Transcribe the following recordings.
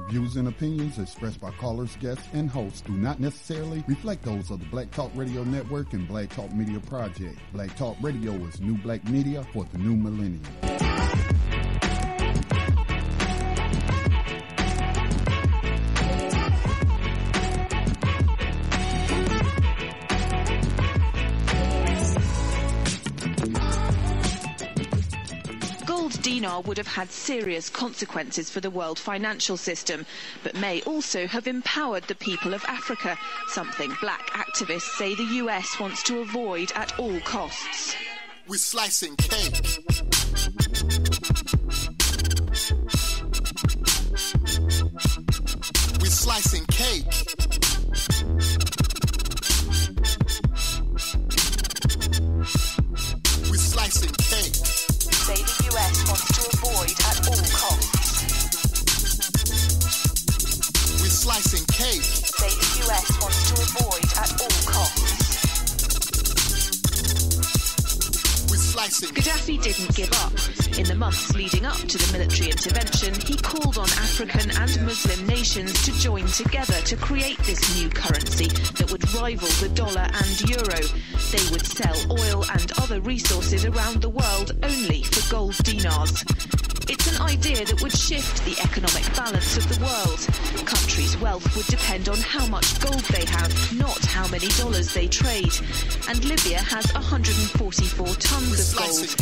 Views and opinions expressed by callers, guests, and hosts do not necessarily reflect those of the Black Talk Radio Network and Black Talk Media Project. Black Talk Radio is new black media for the new millennium. Dinar would have had serious consequences for the world financial system, but may also have empowered the people of Africa, something black activists say the US wants to avoid at all costs. We're slicing cake. We're slicing cake. We're slicing cake. Say the US wants to avoid at all costs. We're slicing cake. Say the US wants to avoid at all costs. We're slicing. Gaddafi didn't give up. In the months leading up to the military intervention, he called on African and Muslim nations to join together to create this new currency that would rival the dollar and euro. They would sell oil and other resources around the world only for gold dinars. It's an idea that would shift the economic balance of the world. Countries' wealth would depend on how much gold they have, not how many dollars they trade. And Libya has 144 tons of gold.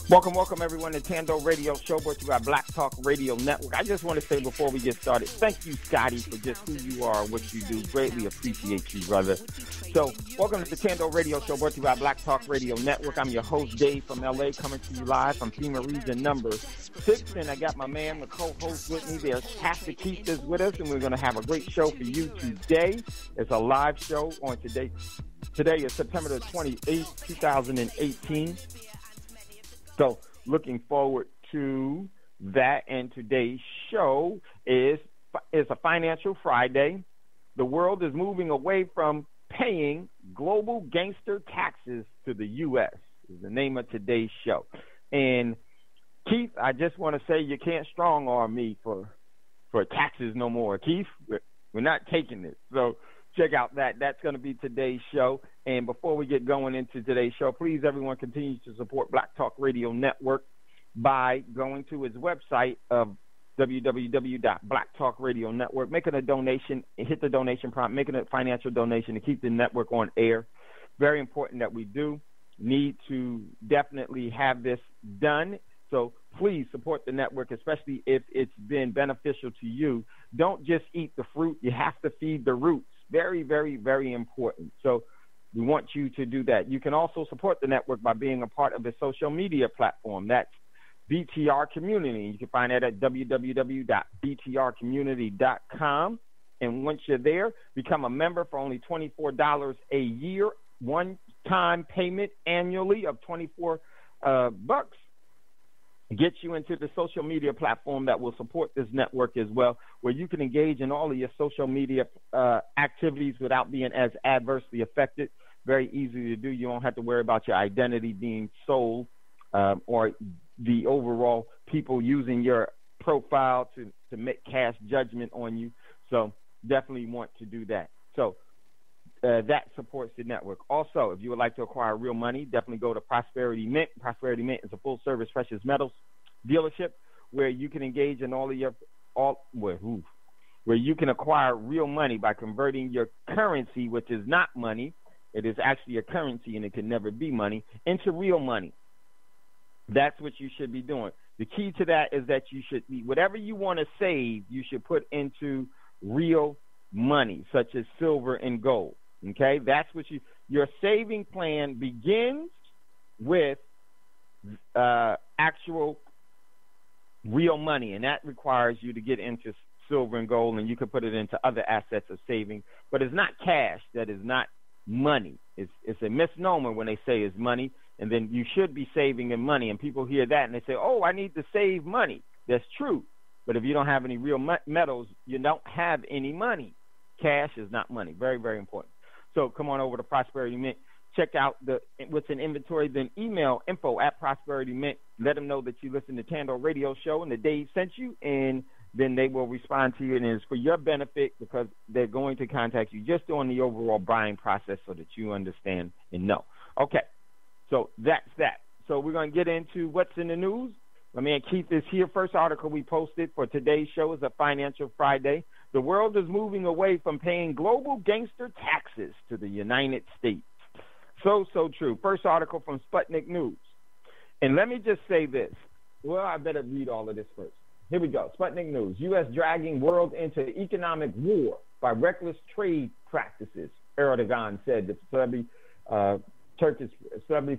Welcome everyone to Thando Radio Show, brought to you by Black Talk Radio Network. I just want to say before we get started, thank you, Scotty, for just who you are and what you do. Greatly appreciate you, brother. So, welcome to the Thando Radio Show, brought to you by Black Talk Radio Network. I'm your host, Dave, from LA, coming to you live from FEMA region number 6. And I got my man, the co-host with me there, Pastor Keith is with us, and we're going to have a great show for you today. It's a live show on today. Today is September the 28th, 2018. So, looking forward to that. And today's show is a Financial Friday. The world is moving away from paying global gangster taxes to the U.S. is the name of today's show. And Keith, I just want to say you can't strong arm me for taxes no more. Keith, we're not taking it. So check out that. That's going to be today's show. And before we get going into today's show, please, everyone, continue to support Black Talk Radio Network by going to his website of www.blacktalkradionetwork, making a donation, hit the donation prompt, making a financial donation to keep the network on air. Very important that we do need to definitely have this done. So please support the network, especially if it's been beneficial to you. Don't just eat the fruit. You have to feed the roots. Very, very, very important. So we want you to do that. You can also support the network by being a part of the social media platform. That's BTR Community. You can find that at www.btrcommunity.com. And once you're there, become a member for only $24 a year, one-time payment annually of $24 bucks. Get you into the social media platform that will support this network as well, where you can engage in all of your social media activities without being as adversely affected. Very easy to do. You don't have to worry about your identity being sold or the overall people using your profile to make cash judgment on you. So definitely want to do that. So that supports the network. Also, if you would like to acquire real money, definitely go to Prosperity Mint. Prosperity Mint is a full-service precious metals dealership where you can engage in where you can acquire real money by converting your currency, which is not money. It is actually a currency, and it can never be money, into real money. That's what you should be doing. The key to that is that you should be, whatever you want to save, you should put into real money, such as silver and gold. Okay, that's what your saving plan begins with actual real money, and that requires you to get into silver and gold, and you can put it into other assets of saving, but it's not cash. That is not money. It's a misnomer when they say it's money, and then you should be saving in money, and people hear that and they say, oh, I need to save money. That's true, but if you don't have any real metals, you don't have any money. Cash is not money. Very, very important. So come on over to Prosperity Mint. check out what's in inventory, then email info@ProsperityMint. Let them know that you listen to Thando Radio Show and that Dave sent you, and then they will respond to you, and it's for your benefit because they're going to contact you just on the overall buying process so that you understand and know. Okay, so that's that. So we're going to get into what's in the news. My man Keith is here. First article we posted for today's show is a Financial Friday. The world is moving away from paying global gangster taxes to the United States. So true. First article from Sputnik News. And let me just say this. Well, I better read all of this first. Here we go. Sputnik News. U.S. dragging world into economic war by reckless trade practices, Erdogan said, the celebrity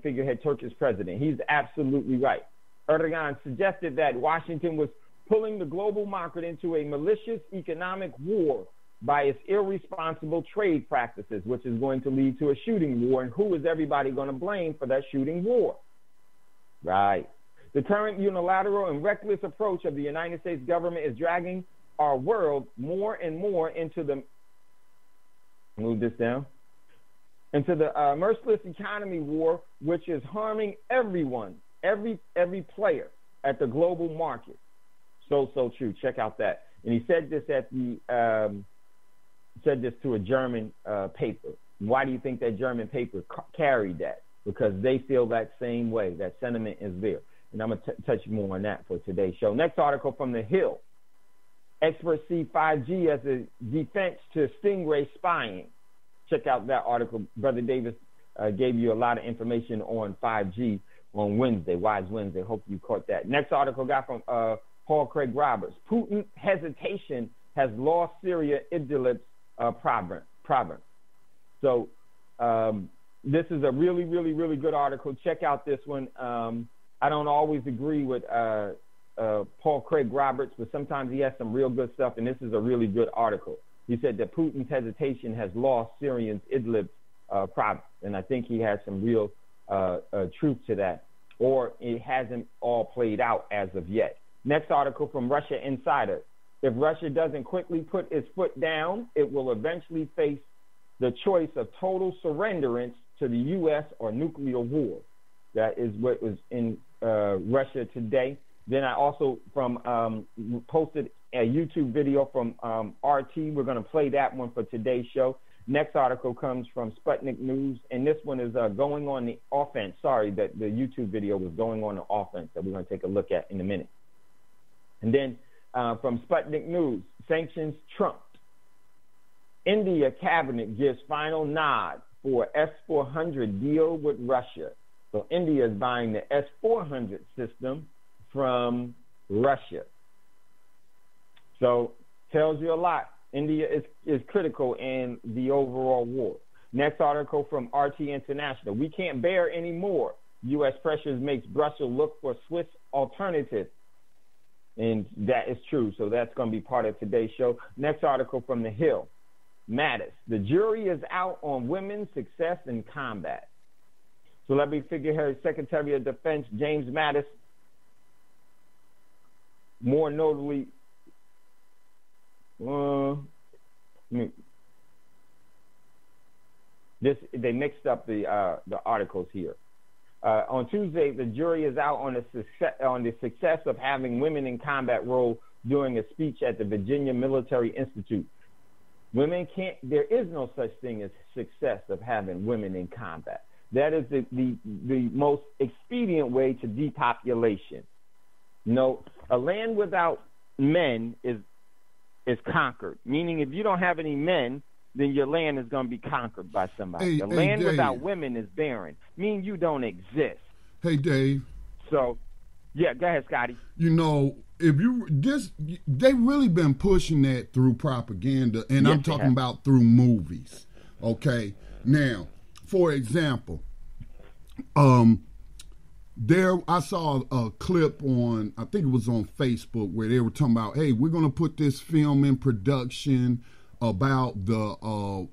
figurehead Turkish president. He's absolutely right. Erdogan suggested that Washington was pulling the global market into a malicious economic war by its irresponsible trade practices, which is going to lead to a shooting war. And who is everybody going to blame for that shooting war? Right. The current unilateral and reckless approach of the United States government is dragging our world more and more into the merciless economy war, which is harming everyone, every player at the global market. So true. Check out that. And he said this to a German paper. Why do you think that German paper carried that? Because they feel that same way. That sentiment is there. And I'm going to touch more on that for today's show. Next article from The Hill. Experts see 5G as a defense to Stingray spying. Check out that article. Brother Davis gave you a lot of information on 5G on Wednesday, Wise Wednesday. Hope you caught that. Next article got from Paul Craig Roberts. Putin hesitation has lost Syria Idlib province. So this is a really, really, really good article. Check out this one. I don't always agree with Paul Craig Roberts, but sometimes he has some real good stuff, and this is a really good article. He said that Putin's hesitation has lost Syrians Idlib province, and I think he has some real truth to that, or it hasn't all played out as of yet. Next article from Russia Insider. If Russia doesn't quickly put its foot down, it will eventually face the choice of total surrenderance to the U.S. or nuclear war. That is what was in Russia today. Then I also posted a YouTube video from RT. We're going to play that one for today's show. Next article comes from Sputnik News, and this one is going on the offense. Sorry, that the YouTube video was going on the offense that we're going to take a look at in a minute. And then from Sputnik News, sanctions trumped. India cabinet gives final nod for S-400 deal with Russia. So India is buying the S-400 system from Russia. So tells you a lot. India is critical in the overall war. Next article from RT International. We can't bear any more. U.S. pressures makes Brussels look for Swiss alternative. And that is true. So that's going to be part of today's show. Next article from The Hill. Mattis. The jury is out on women's success in combat. Celebrity figurehead Secretary of Defense James Mattis, more notably, they mixed up the articles here. On Tuesday, the jury is out on the success of having women in combat role during a speech at the Virginia Military Institute. There is no such thing as success of having women in combat. That is the most expedient way to depopulation. No, a land without men is conquered. Meaning, if you don't have any men, then your land is going to be conquered by somebody. The land Dave, without women is barren. Meaning you don't exist. Hey, Dave. So, yeah, go ahead, Scotty. You know, they really been pushing that through propaganda, and I'm talking about through movies. Okay, now. For example, I saw a clip on, I think it was on Facebook, where they were talking about, hey, we're going to put this film in production about the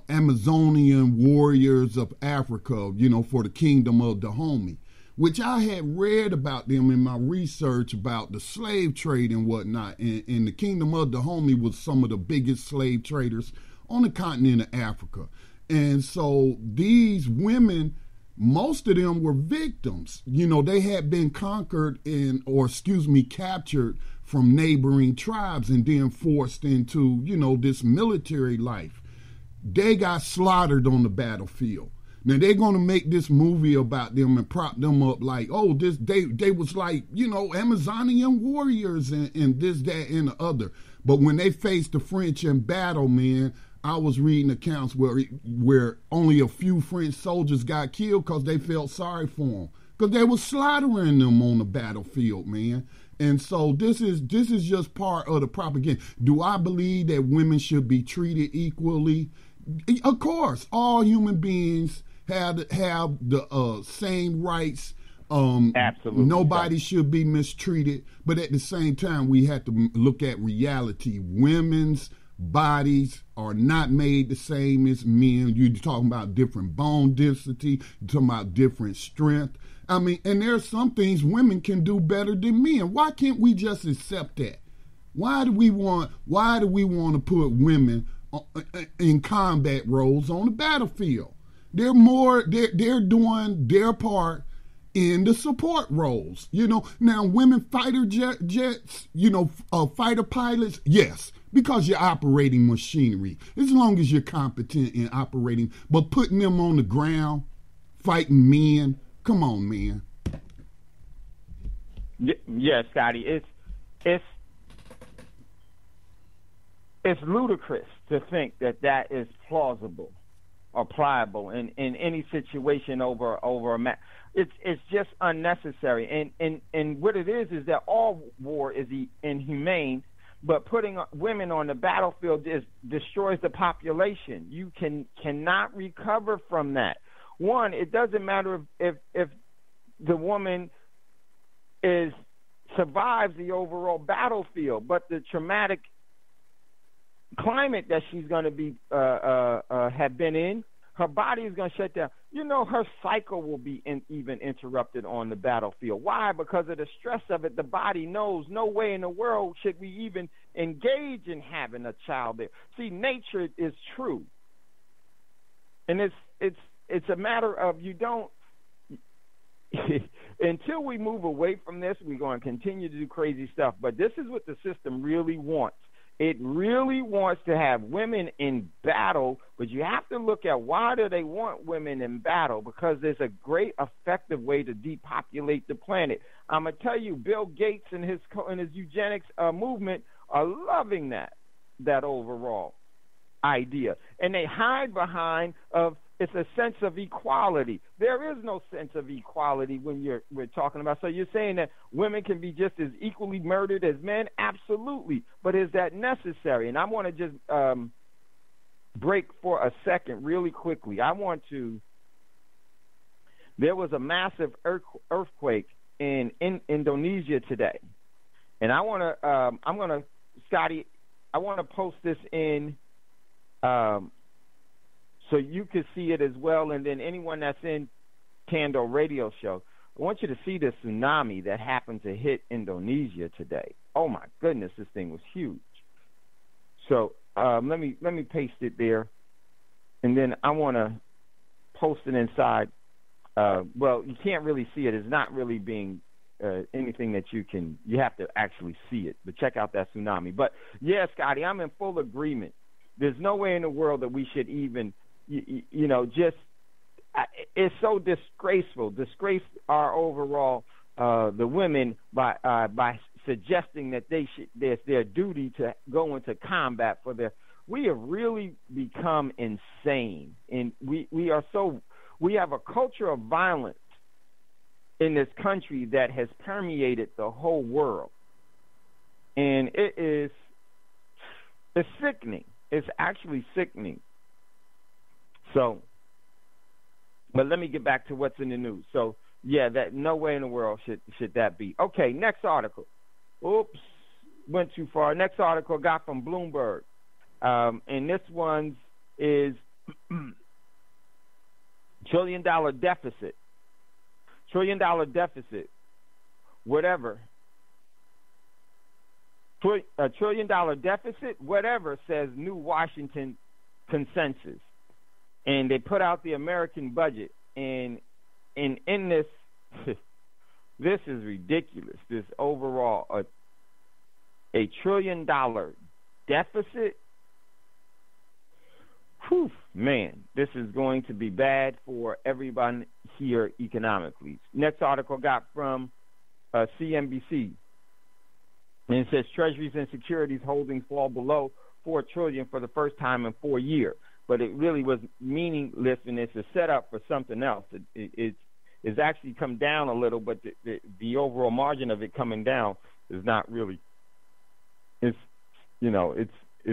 Amazonian warriors of Africa, for the kingdom of Dahomey, which I had read about them in my research about the slave trade and whatnot. And the kingdom of Dahomey was some of the biggest slave traders on the continent of Africa. And so these women, most of them were victims. You know, they had been conquered captured from neighboring tribes and then forced into, you know, this military life. They got slaughtered on the battlefield. Now they're going to make this movie about them and prop them up like, oh, they was like, you know, Amazonian warriors and this, that, and the other. But when they faced the French in battle, man, I was reading accounts where only a few French soldiers got killed because they felt sorry for them, because they were slaughtering them on the battlefield, man. And so this is just part of the propaganda. Do I believe that women should be treated equally? Of course, all human beings have the same rights. Absolutely. Nobody should be mistreated. But at the same time, we have to look at reality. Women's bodies are not made the same as men. You're talking about different bone density. You're talking about different strength. I mean, and there are some things women can do better than men. Why can't we just accept that? Why do we want to put women in combat roles on the battlefield? They're doing their part in the support roles. You know, now women fighter jets, you know, fighter pilots, yes, because you're operating machinery, as long as you're competent in operating. But putting them on the ground, fighting men, come on, man. Yeah, Scotty, it's ludicrous to think that is plausible or pliable in any situation over a match. It's just unnecessary. And what it is that all war is inhumane, but putting women on the battlefield just destroys the population. You cannot recover from that. One, it doesn't matter if the woman survives the overall battlefield, but the traumatic climate that she's going to be have been in, her body is going to shut down. You know, her cycle will be even interrupted on the battlefield. Why? Because of the stress of it. The body knows no way in the world should we even engage in having a child there. See, nature is true, and it's a matter of you don't. Until we move away from this, we're going to continue to do crazy stuff. But this is what the system really wants. It really wants to have women in battle, but you have to look at why do they want women in battle? Because there's a great effective way to depopulate the planet. I'm going to tell you, Bill Gates and his eugenics movement are loving that overall idea. And they hide behind it's a sense of equality. There is no sense of equality when we're talking about. So you're saying that women can be just as equally murdered as men? Absolutely. But is that necessary? And I want to just break for a second really quickly. There was a massive earthquake in Indonesia today. And Scotty, I want to post this in so you can see it as well, and then anyone that's in Thando Radio Show, I want you to see the tsunami that happened to hit Indonesia today. Oh my goodness, this thing was huge. So let me paste it there, and then I want to post it inside. Well, you can't really see it. It's not really being anything that you have to actually see it. But check out that tsunami. But yeah, Scotty, I'm in full agreement. There's no way in the world that we should even, it's so disgraceful. Disgrace our overall the women by suggesting that it's their duty to go into combat for their. We have really become insane, and we have a culture of violence in this country that has permeated the whole world, and it's sickening. It's actually sickening. So, but let me get back to what's in the news. So, yeah, that no way in the world should that be. Okay, next article. Oops, went too far. Next article got from Bloomberg, and this one is $1 trillion deficit. $1 trillion deficit. Whatever. $1 trillion deficit, whatever, says new Washington consensus. and they put out the American budget, and in this, this is ridiculous. This overall $1 trillion deficit. Whew, man, this is going to be bad for everyone here economically. Next article got from CNBC, and it says Treasuries and securities holdings fall below $4 trillion for the first time in 4 years. But it really was meaningless, and it's a setup for something else. It's actually come down a little, but the overall margin of it coming down is not really. It's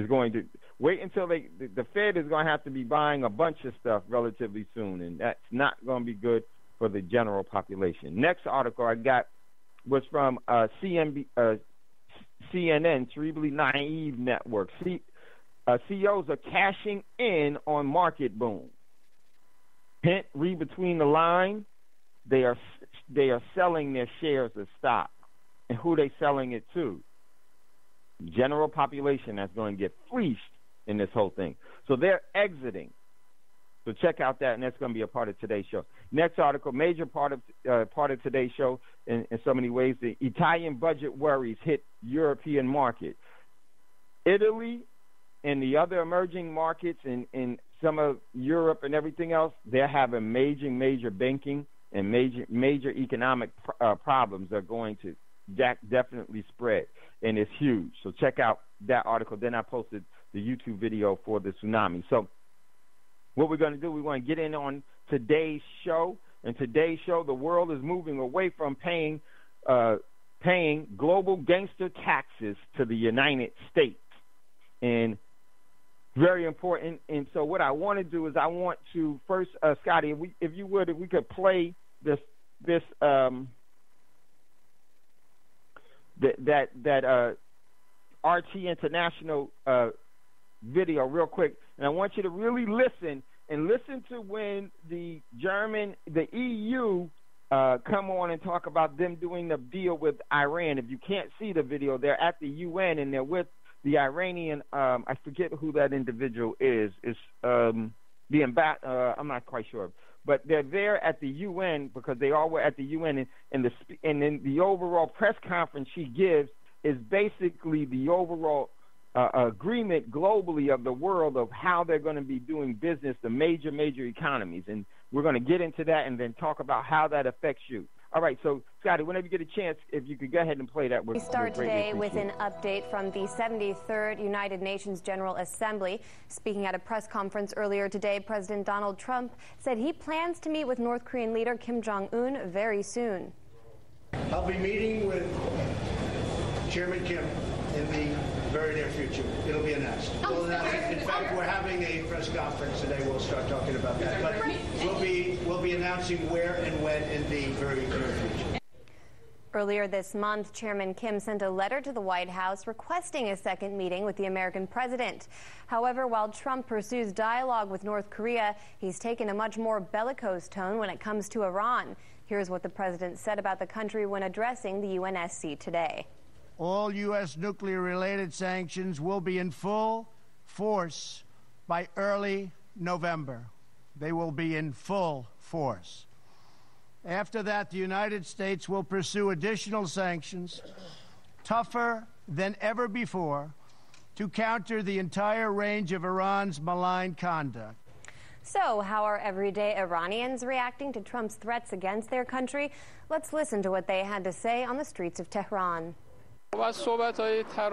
going to wait until the Fed is going to have to be buying a bunch of stuff relatively soon, and that's not going to be good for the general population. Next article I got was from CNN, Cerebrally Naive Network. CEOs are cashing in on market boom. Hint, read between the lines. They are selling their shares of stock. And who they selling it to? General population that's going to get fleeced in this whole thing. So they're exiting. So check out that, and that's going to be a part of today's show. Next article, major part of today's show in so many ways. The Italian budget worries hit European market. Italy and the other emerging markets in some of Europe and everything else, they're having major banking and major economic problems are going to definitely spread, and it's huge. So check out that article. Then I posted the YouTube video for the tsunami. So what we're going to do, we're going to get in on today's show. And today's show, the world is moving away from paying global gangster taxes to the United States. And very important. And so what I want to do is I want to first, Scotty, if we could play this RT International video real quick, and I want you to really listen to when the EU come on and talk about them doing the deal with Iran. If you can't see the video, they're at the UN and they're with the Iranian. I forget who that individual is. It's I'm not quite sure. But they're there at the UN because they all were at the UN, and then the overall press conference she gives is basically the overall agreement globally of the world of how they're going to be doing business, the major economies. And we're going to get into that and then talk about how that affects you. All right, so, Scotty, whenever you get a chance, if you could go ahead and play that. We start today with an update from the 73rd United Nations General Assembly. Speaking at a press conference earlier today, President Donald Trump said he plans to meet with North Korean leader Kim Jong-un very soon. I'll be meeting with Chairman Kim in the very near future. It'll be announced. In fact, we're having a press conference today. We'll start talking about that. But we'll be announcing where and when in the very near future. Earlier this month, Chairman Kim sent a letter to the White House requesting a second meeting with the American president. However, while Trump pursues dialogue with North Korea, he's taken a much more bellicose tone when it comes to Iran. Here's what the president said about the country when addressing the UNSC today. All U.S. nuclear-related sanctions will be in full force by early November. They will be in full force. After that, the United States will pursue additional sanctions, tougher than ever before, to counter the entire range of Iran's malign conduct. So, how are everyday Iranians reacting to Trump's threats against their country? Let's listen to what they had to say on the streets of Tehran.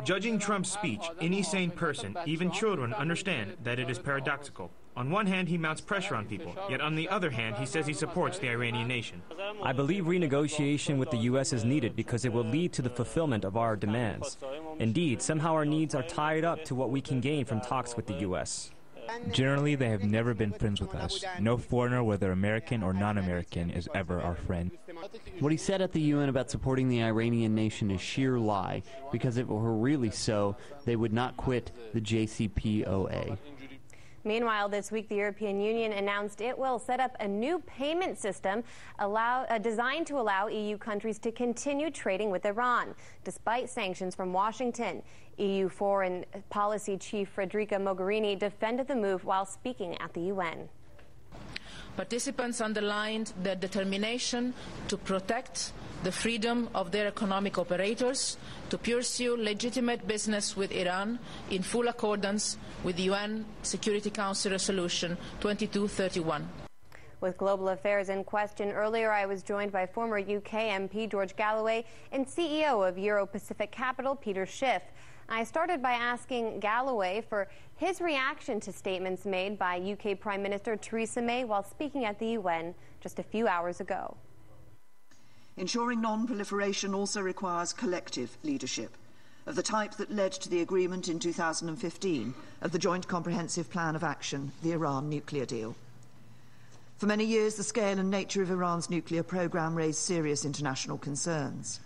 Judging Trump's speech, any sane person, even children, understand that it is paradoxical. On one hand, he mounts pressure on people, yet on the other hand, he says he supports the Iranian nation. I believe renegotiation with the U.S. is needed because it will lead to the fulfillment of our demands. Indeed, somehow our needs are tied up to what we can gain from talks with the U.S. Generally, they have never been friends with us. No foreigner, whether American or non-American, is ever our friend. What he said at the UN about supporting the Iranian nation is sheer lie, because if it were really so, they would not quit the JCPOA. Meanwhile, this week, the European Union announced it will set up a new payment system designed to allow EU countries to continue trading with Iran, despite sanctions from Washington. EU Foreign Policy Chief Federica Mogherini defended the move while speaking at the UN. Participants underlined their determination to protect the freedom of their economic operators to pursue legitimate business with Iran in full accordance with the UN Security Council Resolution 2231. With global affairs in question, earlier I was joined by former UK MP George Galloway and CEO of Euro-Pacific Capital Peter Schiff. I started by asking Galloway for his reaction to statements made by UK Prime Minister Theresa May while speaking at the UN just a few hours ago. Ensuring non-proliferation also requires collective leadership, of the type that led to the agreement in 2015 of the Joint Comprehensive Plan of Action, the Iran nuclear deal. For many years, the scale and nature of Iran's nuclear program raised serious international concerns.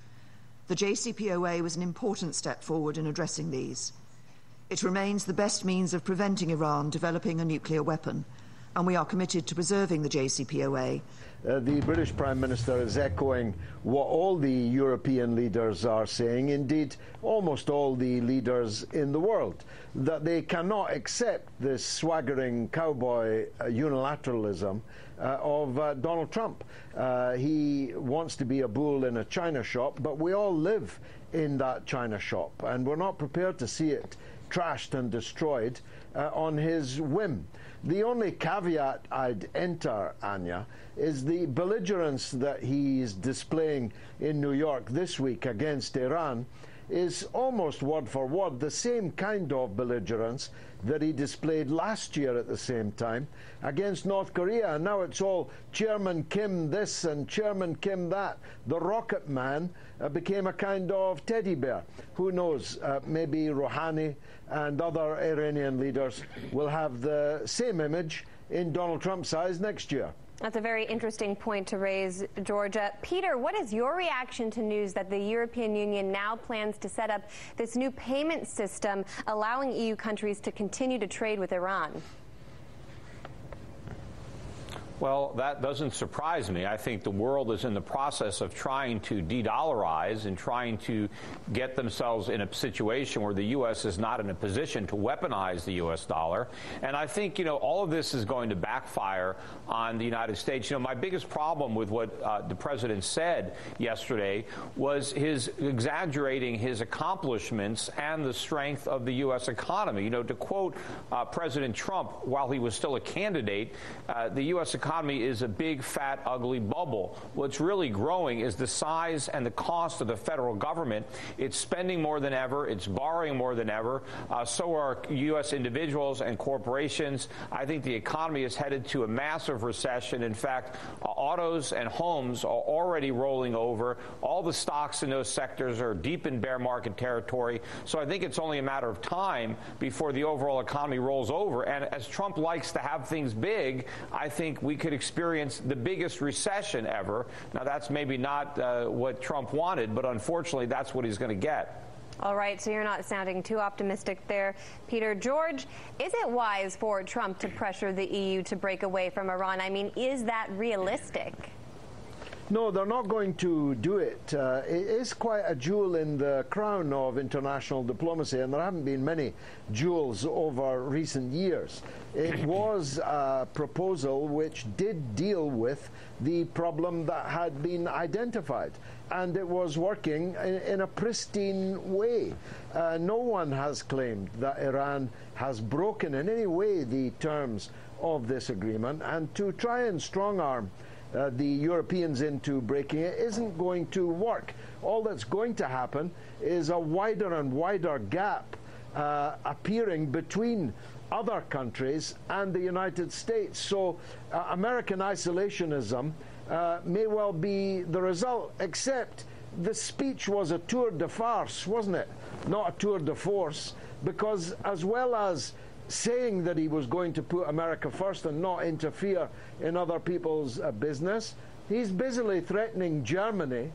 The JCPOA was an important step forward in addressing these. It remains the best means of preventing Iran developing a nuclear weapon, and we are committed to preserving the JCPOA. The British Prime Minister is echoing what all the European leaders are saying, indeed almost all the leaders in the world, that they cannot accept this swaggering cowboy unilateralism of Donald Trump. He wants to be a bull in a china shop, but we all live in that china shop, and we're not prepared to see it trashed and destroyed on his whim. The only caveat I'd enter, Anya, is the belligerence that he's displaying in New York this week against Iran is almost word for word the same kind of belligerence that he displayed last year at the same time against North Korea. And now it's all Chairman Kim this and Chairman Kim that. The rocket man became a kind of teddy bear. Who knows, maybe Rouhani and other Iranian leaders will have the same image in Donald Trump's eyes next year. That's a very interesting point to raise, Georgia. Peter, what is your reaction to news that the European Union now plans to set up this new payment system allowing EU countries to continue to trade with Iran? Well, that doesn't surprise me. I think the world is in the process of trying to de-dollarize and trying to get themselves in a situation where the U.S. is not in a position to weaponize the U.S. dollar. And I think, all of this is going to backfire on the United States. My biggest problem with what the president said yesterday was his exaggerating his accomplishments and the strength of the U.S. economy. To quote President Trump, while he was still a candidate, the U.S. economy is a big, fat, ugly bubble. What's really growing is the size and the cost of the federal government. It's spending more than ever. It's borrowing more than ever. So are U.S. individuals and corporations. I think the economy is headed to a massive recession. In fact, autos and homes are already rolling over. All the stocks in those sectors are deep in bear market territory. So I think it's only a matter of time before the overall economy rolls over. And as Trump likes to have things big, I think we could experience the biggest recession ever. Now, that's maybe not what Trump wanted, but unfortunately, that's what he's going to get. All right, so you're not sounding too optimistic there, Peter. George, is it wise for Trump to pressure the EU to break away from Iran? I mean, is that realistic? No, they're not going to do it. It is quite a jewel in the crown of international diplomacy, and there haven't been many jewels over recent years. It was a proposal which did deal with the problem that had been identified, and it was working in a pristine way. No one has claimed that Iran has broken in any way the terms of this agreement, and to try and strong-arm the Europeans into breaking it isn't going to work. All that's going to happen is a wider and wider gap appearing between other countries and the United States. So American isolationism may well be the result, except the speech was a tour de farce, wasn't it? Not a tour de force, because as well as saying that he was going to put America first and not interfere in other people's business, he's busily threatening Germany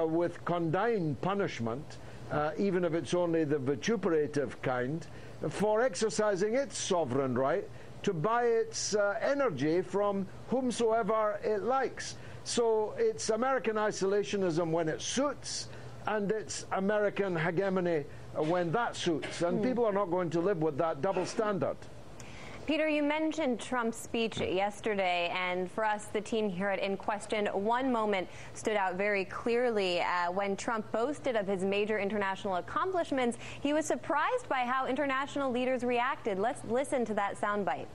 with condign punishment, even if it's only the vituperative kind, for exercising its sovereign right to buy its energy from whomsoever it likes. So it's American isolationism when it suits, and it's American hegemony when that suits. And people are not going to live with that double standard. Peter, you mentioned Trump's speech yesterday, and for us, the team here at In Question, one moment stood out very clearly when Trump boasted of his major international accomplishments. He was surprised by how international leaders reacted. Let's listen to that soundbite.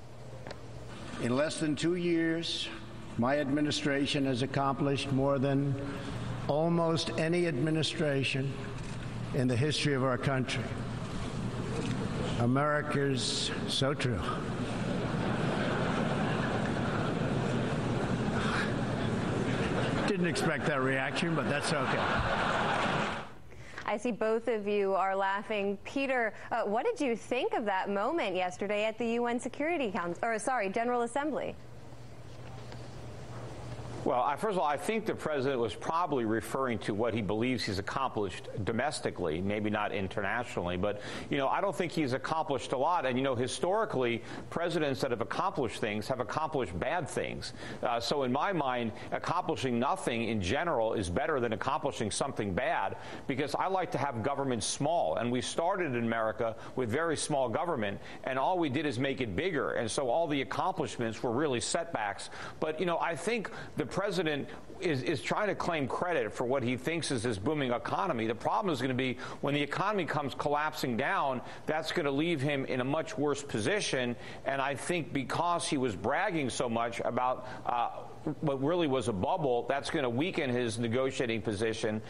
In less than 2 years, my administration has accomplished more than almost any administration in the history of our country. America's so true. Didn't expect that reaction, but that's okay. I see both of you are laughing. Peter, what did you think of that moment yesterday at the UN Security Council, General Assembly? Well, first of all, I think the president was probably referring to what he believes he's accomplished domestically, maybe not internationally. But, I don't think he's accomplished a lot. And, historically, presidents that have accomplished things have accomplished bad things. So in my mind, accomplishing nothing in general is better than accomplishing something bad, because I like to have government small. And we started in America with very small government, and all we did is make it bigger. And so all the accomplishments were really setbacks. But, I think the president is trying to claim credit for what he thinks is his booming economy. The problem is going to be when the economy comes collapsing down, that's going to leave him in a much worse position. And I think because he was bragging so much about what really was a bubble, that's going to weaken his negotiating position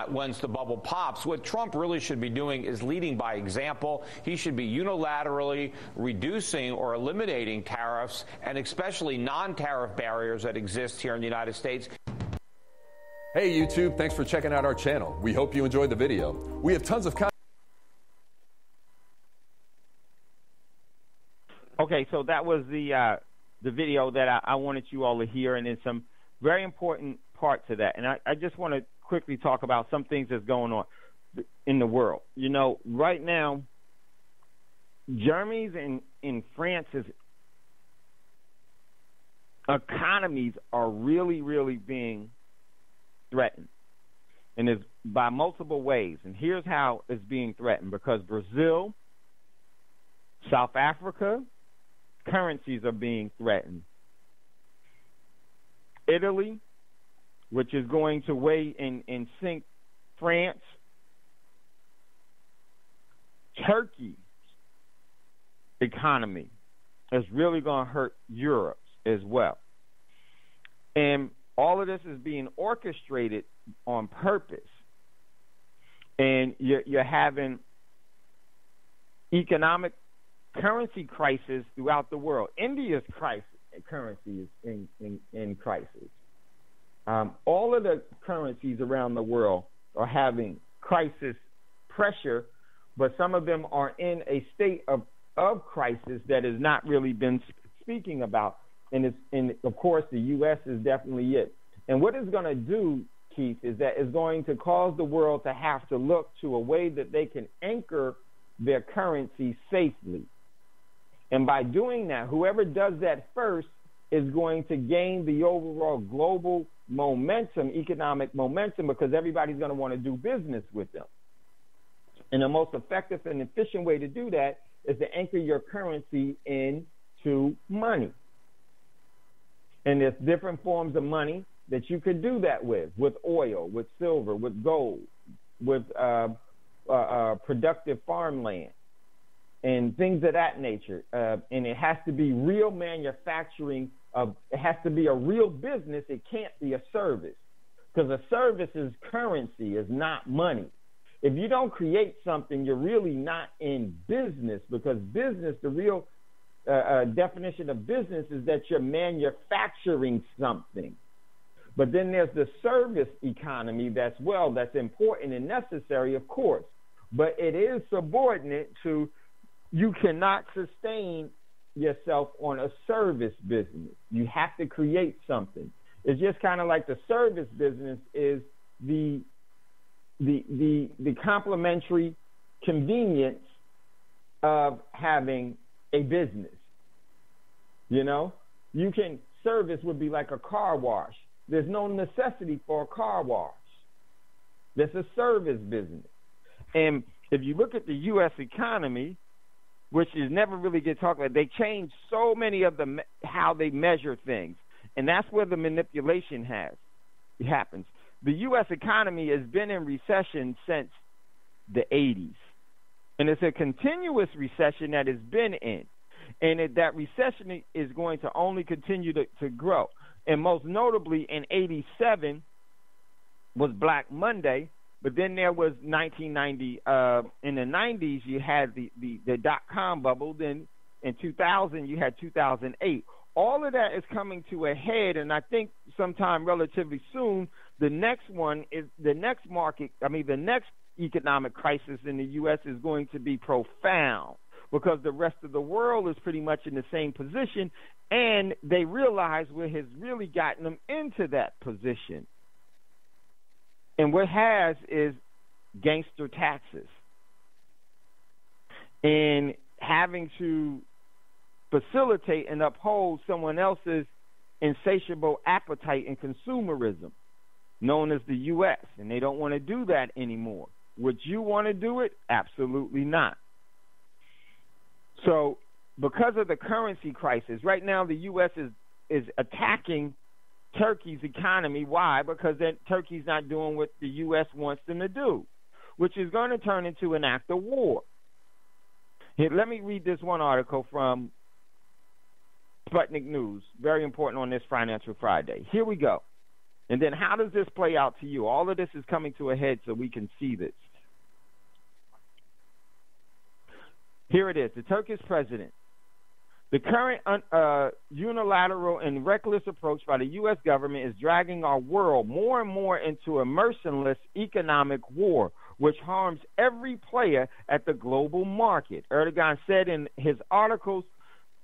once the bubble pops. What Trump really should be doing is leading by example. He should be unilaterally reducing or eliminating tariffs, and especially non-tariff barriers that exist here in the United States. Hey YouTube, thanks for checking out our channel. We hope you enjoyed the video. We have tons of content. Okay, so that was the video that I wanted you all to hear, and there's some very important parts of that. And I just want to quickly talk about some things that's going on in the world. Right now, Germany's and France's economies are really, really being threatened. And it's by multiple ways. And here's how it's being threatened. Because Brazil, South Africa, currencies are being threatened. Italy, which is going to weigh and sink France. Turkey's economy is really going to hurt Europe as well. And all of this is being orchestrated on purpose. And you're having economic currency crisis throughout the world. India's currency is in crisis. All of the currencies around the world are having crisis pressure, but some of them are in a state of crisis that has not really been speaking about. And of course, the U.S. is definitely it. And what it's going to do, Keith, is that it's going to cause the world to have to look to a way that they can anchor their currency safely. And by doing that, whoever does that first is going to gain the overall global momentum, economic momentum, because everybody's going to want to do business with them. And the most effective and efficient way to do that is to anchor your currency into money. And there's different forms of money that you could do that with oil, with silver, with gold, with productive farmland, and things of that nature. And it has to be real manufacturing. It has to be a real business. It can't be a service, because a service is currency, is not money. If you don't create something, you're really not in business, because business, the real definition of business is that you're manufacturing something. But then there's the service economy that's important and necessary, of course. But it is subordinate to, you cannot sustain yourself on a service business. You have to create something. It's just kind of like the service business is the complementary convenience of having a business. Service would be like a car wash. There's no necessity for a car wash. That's a service business. And if you look at the U.S. economy, which is never really get talked about. They changed so many of how they measure things, and that's where the manipulation happens. The U.S. economy has been in recession since the 80s, and it's a continuous recession that has been in, and that recession is going to only continue to grow. And most notably in 87 was Black Monday, but then there was 1990. In the 90s, you had the dot-com bubble. Then in 2000, you had 2008. All of that is coming to a head, and I think sometime relatively soon, the next economic crisis in the U.S. is going to be profound, because the rest of the world is pretty much in the same position, and they realize what has really gotten them into that position. And what has is gangster taxes and having to facilitate and uphold someone else's insatiable appetite and consumerism, known as the U.S., and they don't want to do that anymore. Would you want to do it? Absolutely not. So because of the currency crisis, right now the U.S. is attacking Turkey's economy. Why? Because then Turkey's not doing what the U.S. wants them to do, which is going to turn into an act of war. Here, let me read this one article from Sputnik News, very important on this Financial Friday. Here we go. And then how does this play out to you? All of this is coming to a head so we can see this. Here it is. The Turkish president. The current unilateral and reckless approach by the U.S. government is dragging our world more and more into a merciless economic war, which harms every player at the global market. Erdogan said in his articles,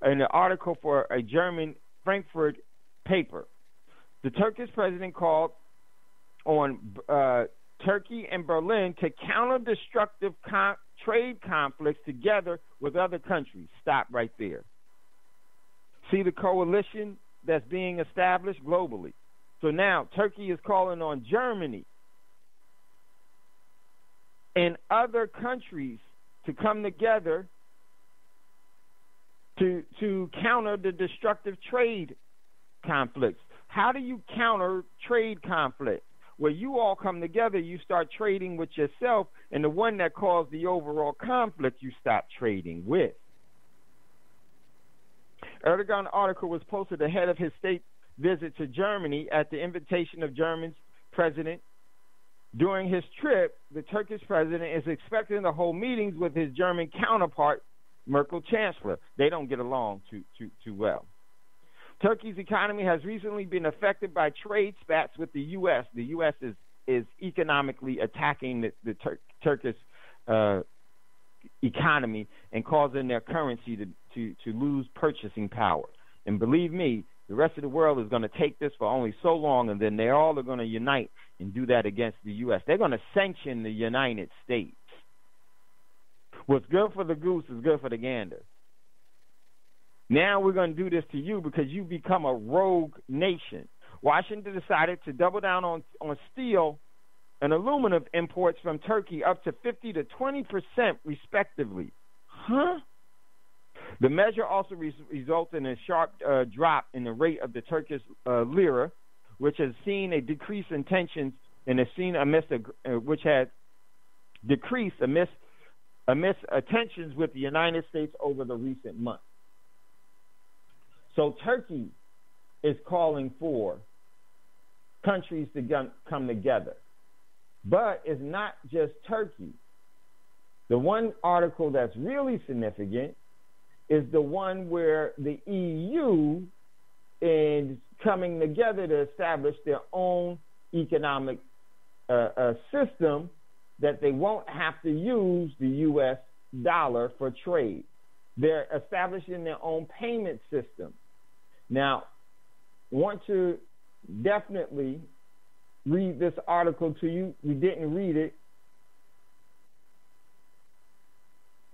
in an article for a German Frankfurt paper. The Turkish president called on Turkey and Berlin to counter destructive trade conflicts together with other countries. Stop right there. See the coalition that's being established globally. So now Turkey is calling on Germany and other countries to come together to counter the destructive trade conflicts. How do you counter trade conflict? Where you all come together, you start trading with yourself, and the one that caused the overall conflict, you stop trading with. Erdogan's article was posted ahead of his state visit to Germany at the invitation of Germany's president. During his trip, the Turkish president is expecting to hold meetings with his German counterpart, Merkel chancellor. They don't get along too well. Turkey's economy has recently been affected by trade spats with the U.S. The U.S. is economically attacking the Turkish economy and causing their currency to lose purchasing power. And believe me, the rest of the world is going to take this for only so long, and then they all are going to unite and do that against the U.S. They're going to sanction the United States. What's good for the goose is good for the gander. Now we're going to do this to you because you become a rogue nation. Washington decided to double down on steel and aluminum imports from Turkey up to 50 to 20% respectively. Huh? The measure also resulted in a sharp drop in the rate of the Turkish lira, which has seen a decrease in tensions and has seen which had decreased amidst tensions with the United States over the recent months. So Turkey is calling for countries to come together. But it's not just Turkey. The one article that's really significant is the one where the EU is coming together to establish their own economic system that they won't have to use the U.S. dollar for trade. They're establishing their own payment system. Now, want to definitely read this article to you. We didn't read it.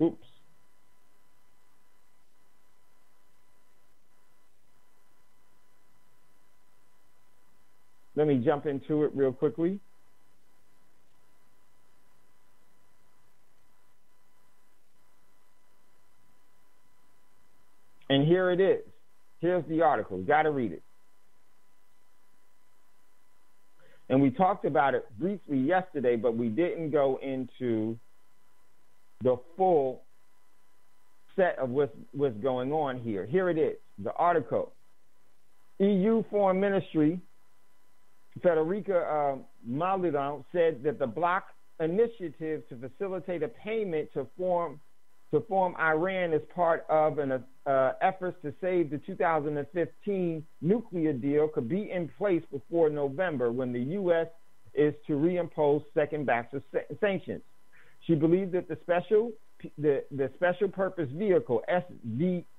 Oops. Let me jump into it real quickly. here it is. Here's the article. Got to read it. And we talked about it briefly yesterday, but we didn't go into the full set of what's going on here. Here it is, the article. EU Foreign Ministry, Federica Maldonado, said that the bloc initiative to facilitate a payment to form Iran as part of an efforts to save the 2015 nuclear deal could be in place before November, when the U.S. is to reimpose second batch of sanctions. She believes that the special purpose vehicle,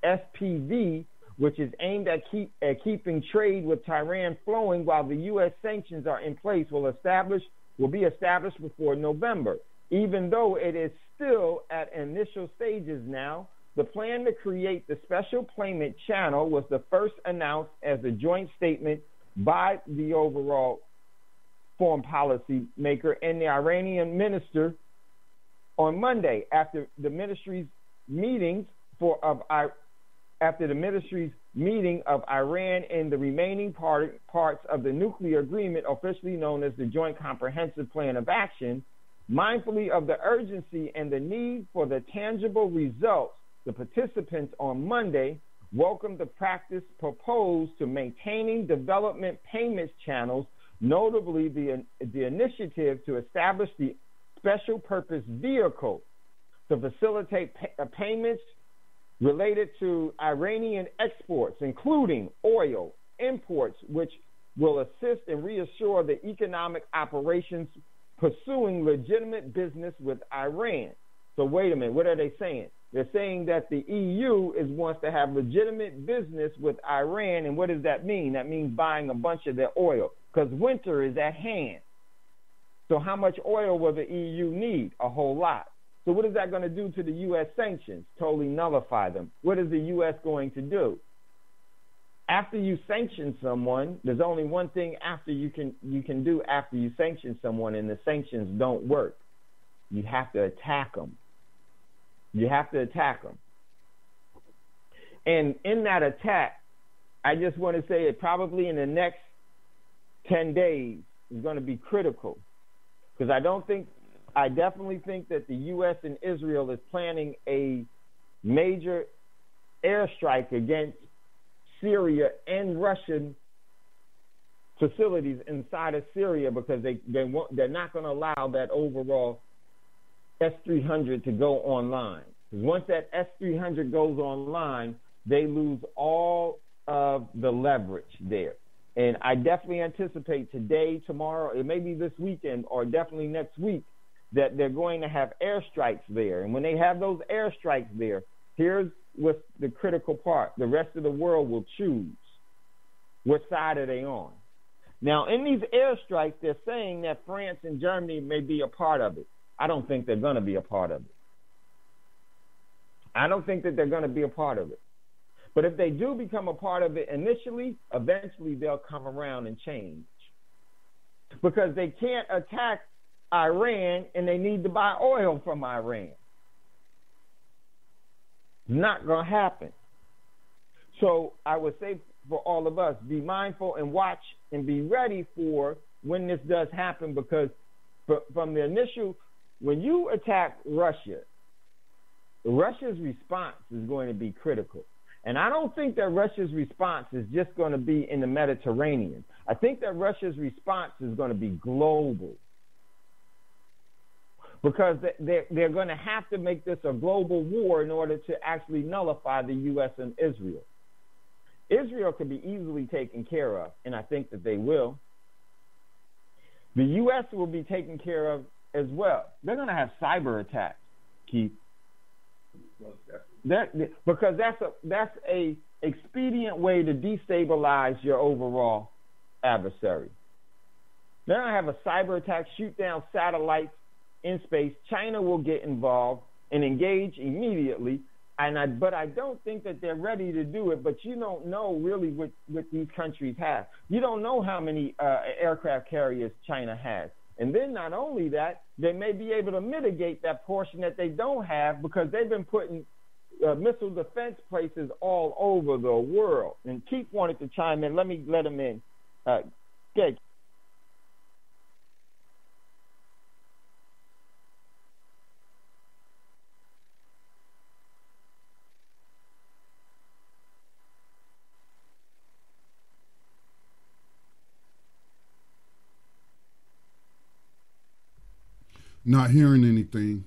SPV, which is aimed at keeping trade with Tehran flowing while the U.S. sanctions are in place, will be established before November. Even though it is still at initial stages now, the plan to create the special payment channel was the first announced as a joint statement by the overall foreign policy maker and the Iranian minister on Monday, after the ministry's meeting of Iran and the remaining parts of the nuclear agreement, officially known as the Joint Comprehensive Plan of Action. Mindfully of the urgency and the need for the tangible results, the participants on Monday welcomed the practice proposed to maintaining development payments channels, notably the initiative to establish the special purpose vehicle to facilitate payments related to Iranian exports, including oil imports, which will assist and reassure the economic operations pursuing legitimate business with Iran. So wait a minute, what are they saying? They're saying that the EU wants to have legitimate business with Iran, and what does that mean? That means buying a bunch of their oil, because winter is at hand. So how much oil will the EU need? A whole lot. So what is that going to do to the U.S. sanctions? Totally nullify them. What is the U.S. going to do? After you sanction someone, there's only one thing after you can do after you sanction someone, and the sanctions don't work. You have to attack them. You have to attack them. And in that attack, I just want to say it probably in the next 10 days is going to be critical, because I definitely think that the U.S. and Israel is planning a major airstrike against Syria and Russian facilities inside of Syria, because they're not going to allow that overall S-300 to go online. Because once that S-300 goes online, they lose all of the leverage there. And I definitely anticipate today, tomorrow, it may be this weekend, or definitely next week, that they're going to have airstrikes there. And when they have those airstrikes there, here's what's the critical part. The rest of the world will choose. What side are they on? Now, in these airstrikes, they're saying that France and Germany may be a part of it. I don't think they're going to be a part of it. I don't think that they're going to be a part of it. But if they do become a part of it initially, eventually they'll come around and change. Because they can't attack Iran and they need to buy oil from Iran. Not going to happen. So I would say for all of us, be mindful and watch and be ready for when this does happen, because from the initial, when you attack Russia, Russia's response is going to be critical. And I don't think that Russia's response is just going to be in the Mediterranean. I think that Russia's response is going to be global. Because they're going to have to make this a global war in order to actually nullify the U.S. and Israel. Israel can be easily taken care of, and I think that they will. The U.S. will be taken care of as well. They're going to have cyber attacks, Keith. Because that's a expedient way to destabilize your overall adversary. They're going to have a cyber attack, shoot down satellites in space. China will get involved and engage immediately. But I don't think that they're ready to do it. But you don't know really what these countries have. You don't know how many aircraft carriers China has. And then not only that, they may be able to mitigate that portion that they don't have, because they've been putting missile defense places all over the world. And Keith wanted to chime in. Let me let him in. Okay. Not hearing anything.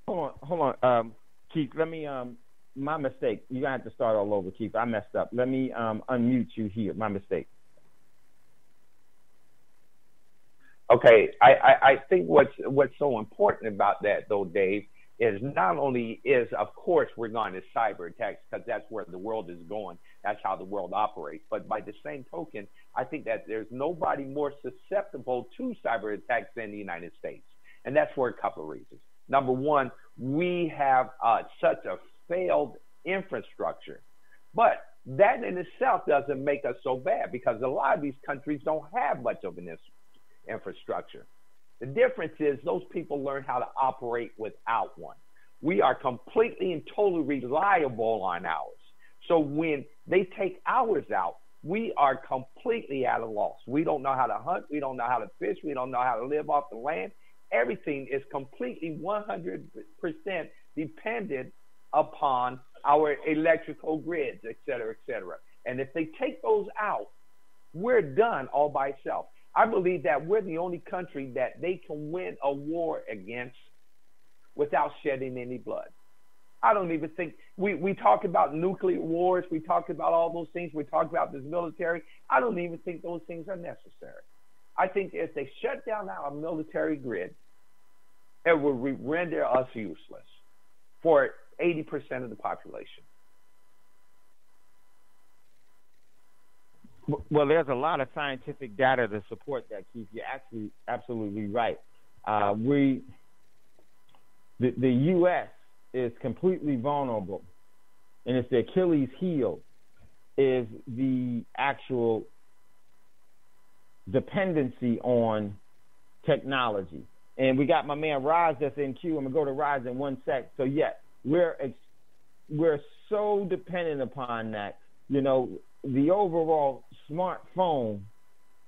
Hold on, Keith. Let me. My mistake. You're gonna have to start all over, Keith. I messed up. Let me unmute you here. My mistake. Okay, I think what's so important about that, though, Dave, is not only is, of course, we're going to cyber attacks because that's where the world is going. That's how the world operates. But by the same token, I think that there's nobody more susceptible to cyber attacks than the United States. And that's for a couple of reasons. Number one, we have such a failed infrastructure. But that in itself doesn't make us so bad because a lot of these countries don't have much of an infrastructure. The difference is those people learn how to operate without one. We are completely and totally reliable on ours. So when they take ours out, we are completely at a loss. We don't know how to hunt. We don't know how to fish. We don't know how to live off the land. Everything is completely 100% dependent upon our electrical grids, et cetera, et cetera. And if they take those out, we're done all by itself. I believe that we're the only country that they can win a war against without shedding any blood. I don't even think we talk about nuclear wars. We talk about all those things. We talk about this military. I don't even think those things are necessary. I think if they shut down our military grid, it will render us useless for 80% of the population. Well, there's a lot of scientific data to support that, Keith. You're actually absolutely right. The U.S. is completely vulnerable, and it's the Achilles heel is the actual dependency on technology. And we got my man Roz that's in queue. I'm gonna go to Roz in 1 sec. So yes, we're so dependent upon that. You know, the overall smartphone.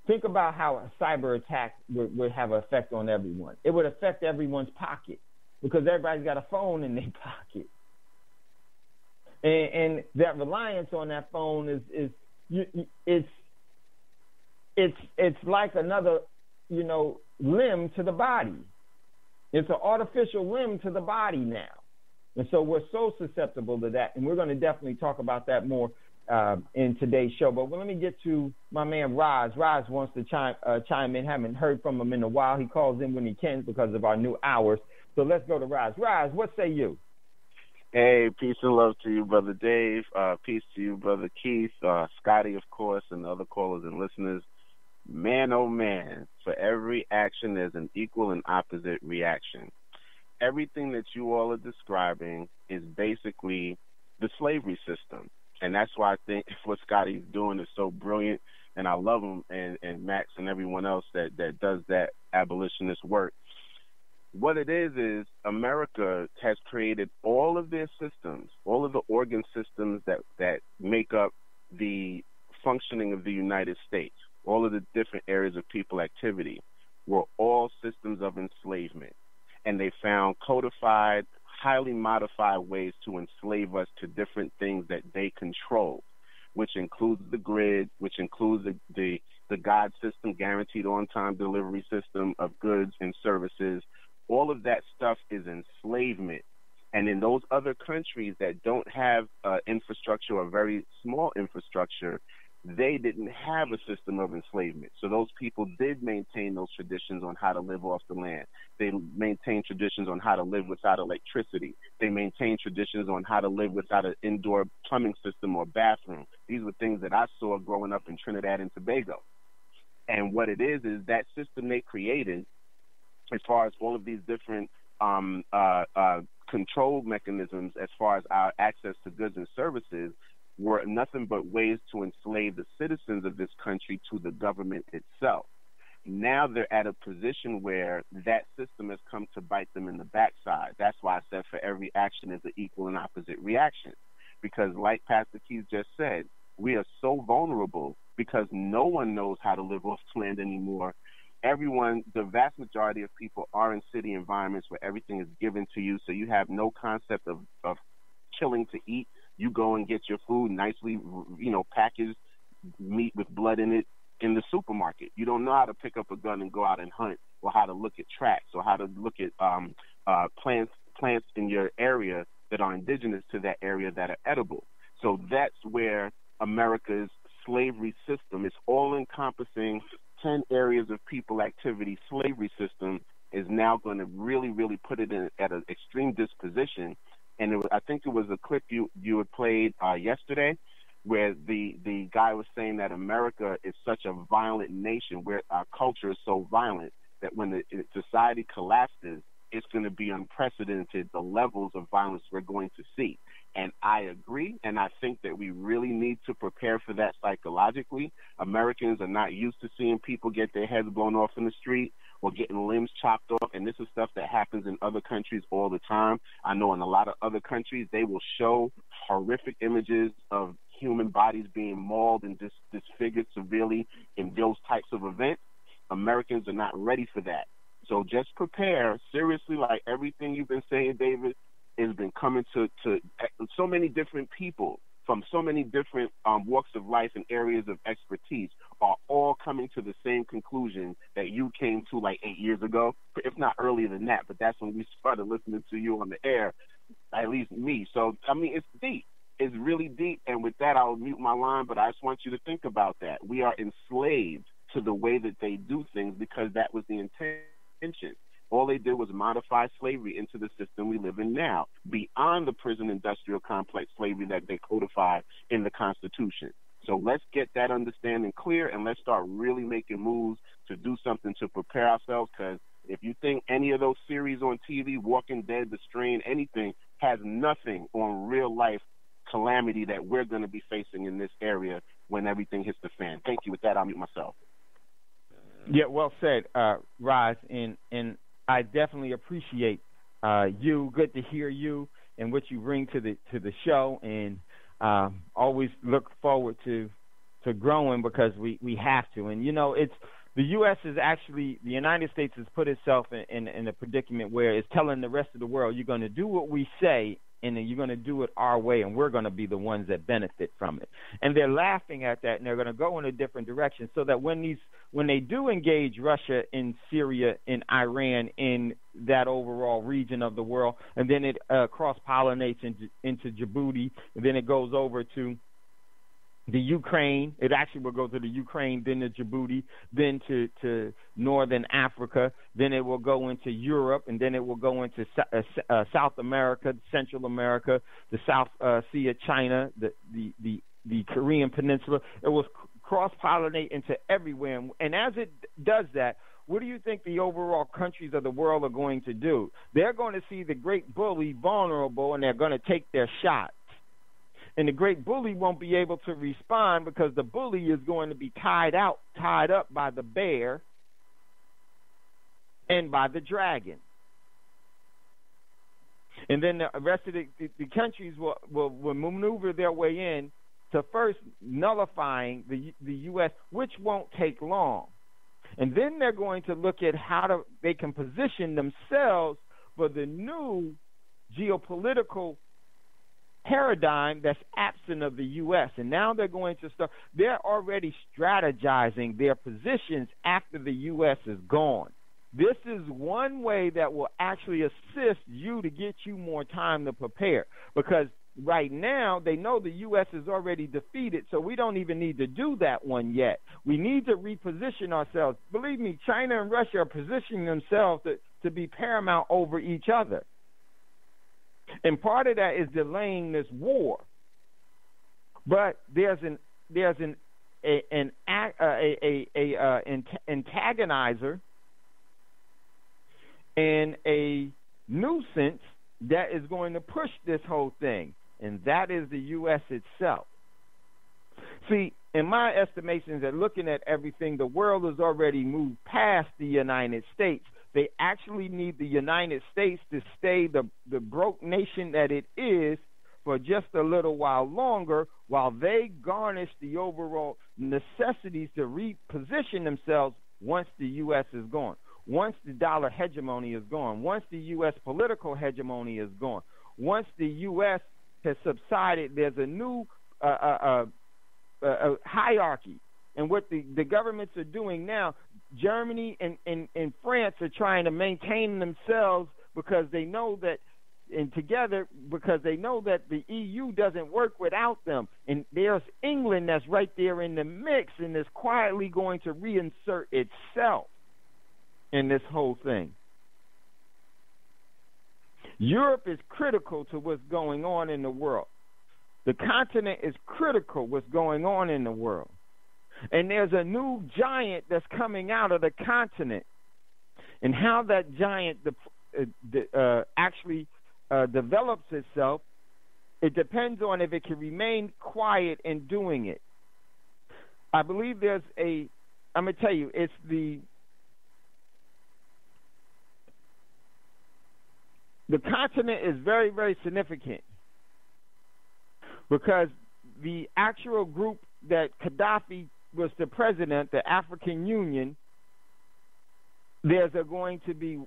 Think about how a cyber attack would have an effect on everyone. It would affect everyone's pocket because everybody's got a phone in their pocket, and that reliance on that phone it's like another, you know, limb to the body. It's an artificial limb to the body now. And so we're so susceptible to that. And we're going to definitely talk about that more in today's show. But let me get to my man Roz. Roz wants to chime in. Haven't heard from him in a while. He calls in when he can because of our new hours. So let's go to Roz. Roz, what say you? Hey, peace and love to you, Brother Dave. Peace to you, Brother Keith, Scotty, of course, and the other callers and listeners. Man, oh man, for every action, there's an equal and opposite reaction. Everything that you all are describing is basically the slavery system. And that's why I think what Scotty's doing is so brilliant. And I love him and Max and everyone else that does that abolitionist work. What it is America has created all of their systems, all of the organ systems that make up the functioning of the United States. All of the different areas of people activity were all systems of enslavement. And they found codified, highly modified ways to enslave us to different things that they control, which includes the grid, which includes the God system, guaranteed on-time delivery system of goods and services. All of that stuff is enslavement. And in those other countries that don't have infrastructure or very small infrastructure, they didn't have a system of enslavement. So those people did maintain those traditions on how to live off the land. They maintained traditions on how to live without electricity. They maintained traditions on how to live without an indoor plumbing system or bathroom. These were things that I saw growing up in Trinidad and Tobago. And what it is that system they created, as far as all of these different control mechanisms as far as our access to goods and services, were nothing but ways to enslave the citizens of this country to the government itself. Now they're at a position where that system has come to bite them in the backside. That's why I said for every action is an equal and opposite reaction. Because like Pastor Keith just said, we are so vulnerable because no one knows how to live off land anymore. Everyone, the vast majority of people are in city environments where everything is given to you, so you have no concept of chilling to eat. You go and get your food nicely, packaged meat with blood in it in the supermarket. You don't know how to pick up a gun and go out and hunt, or how to look at tracks, or how to look at plants in your area that are indigenous to that area that are edible. So that's where America's slavery system is all-encompassing, 10 areas of people activity slavery system is now going to really, really put it in at an extreme disposition. And I think it was a clip you had played yesterday where the guy was saying that America is such a violent nation, where our culture is so violent that when the society collapses, it's going to be unprecedented, the levels of violence we're going to see. And I agree, and I think that we really need to prepare for that psychologically. Americans are not used to seeing people get their heads blown off in the street or getting limbs chopped off, and this is stuff that happens in other countries all the time. I know in a lot of other countries, they will show horrific images of human bodies being mauled and disfigured severely in those types of events. Americans are not ready for that. So just prepare, seriously, like everything you've been saying, David, has been coming to so many different people from so many different walks of life and areas of expertise are all coming to the same conclusion that you came to like 8 years ago, if not earlier than that. But that's when we started listening to you on the air, at least me. So, I mean, it's deep. It's really deep. And with that, I'll mute my line, but I just want you to think about that. We are enslaved to the way that they do things because that was the intention. All they did was modify slavery into the system we live in now, beyond the prison industrial complex slavery that they codified in the Constitution. So let's get that understanding clear, and let's start really making moves to do something to prepare ourselves, because if you think any of those series on TV, Walking Dead, The Strain, anything, has nothing on real life calamity that we're going to be facing in this area when everything hits the fan. Thank you. With that, I'll mute myself. Yeah, well said, Roz, and I definitely appreciate you. Good to hear you and what you bring to the show, and always look forward to growing because we have to. And it's the U.S. is actually, the United States has put itself in a predicament where it's telling the rest of the world, you're going to do what we say, and then you're going to do it our way, and we're going to be the ones that benefit from it. And they're laughing at that, and they're going to go in a different direction, so that when they do engage Russia in Syria, in Iran, in that overall region of the world, and then it cross-pollinates into Djibouti, and then it goes over to the Ukraine. It actually will go to the Ukraine, then to Djibouti, then to northern Africa, then it will go into Europe, and then it will go into South America, Central America, the South Sea of China, the Korean Peninsula. It will cross-pollinate into everywhere. And as it does that, what do you think the overall countries of the world are going to do? They're going to see the great bully vulnerable, and they're going to take their shot. And the great bully won't be able to respond because the bully is going to be tied up by the bear and by the dragon. And then the rest of the countries will maneuver their way in to first nullifying the U.S., which won't take long. And then they're going to look at how they can position themselves for the new geopolitical paradigm that's absent of the U.S. And now they're going to start, they're already strategizing their positions after the U.S. is gone. This is one way that will actually assist you to get you more time to prepare, because right now they know the U.S. is already defeated, so we don't even need to do that one yet. We need to reposition ourselves. Believe me, China and Russia are positioning themselves to be paramount over each other. And part of that is delaying this war. But there's an antagonizer and a nuisance that is going to push this whole thing, and that is the U.S. itself. See, in my estimations and looking at everything, the world has already moved past the United States. They actually need the United States to stay the broke nation that it is for just a little while longer, while they garnish the overall necessities to reposition themselves once the U.S. is gone, once the dollar hegemony is gone, once the U.S. political hegemony is gone, once the U.S. has subsided. There's a new hierarchy. And what the governments are doing now, Germany and France are trying to maintain themselves because they know that, and together because they know that the EU doesn't work without them. And there's England that's right there in the mix and is quietly going to reinsert itself in this whole thing. Europe is critical to what's going on in the world. The continent is critical what's going on in the world. And there's a new giant that's coming out of the continent. And how that giant actually develops itself, it depends on if it can remain quiet in doing it. I believe I'm going to tell you, it's the continent is very, very significant because the actual group that Gaddafi was the president, the African Union, there's going to be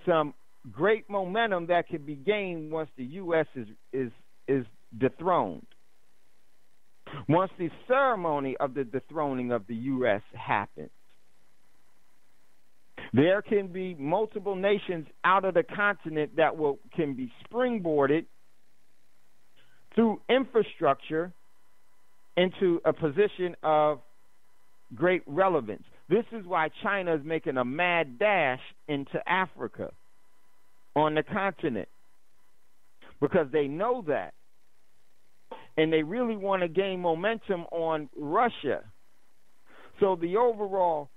some great momentum that can be gained once the U.S. is dethroned. Once the ceremony of the dethroning of the U.S. happens, there can be multiple nations out of the continent that can be springboarded through infrastructure into a position of great relevance. This is why China is making a mad dash into Africa on the continent, because they know that. And they really want to gain momentum on Russia. So the overall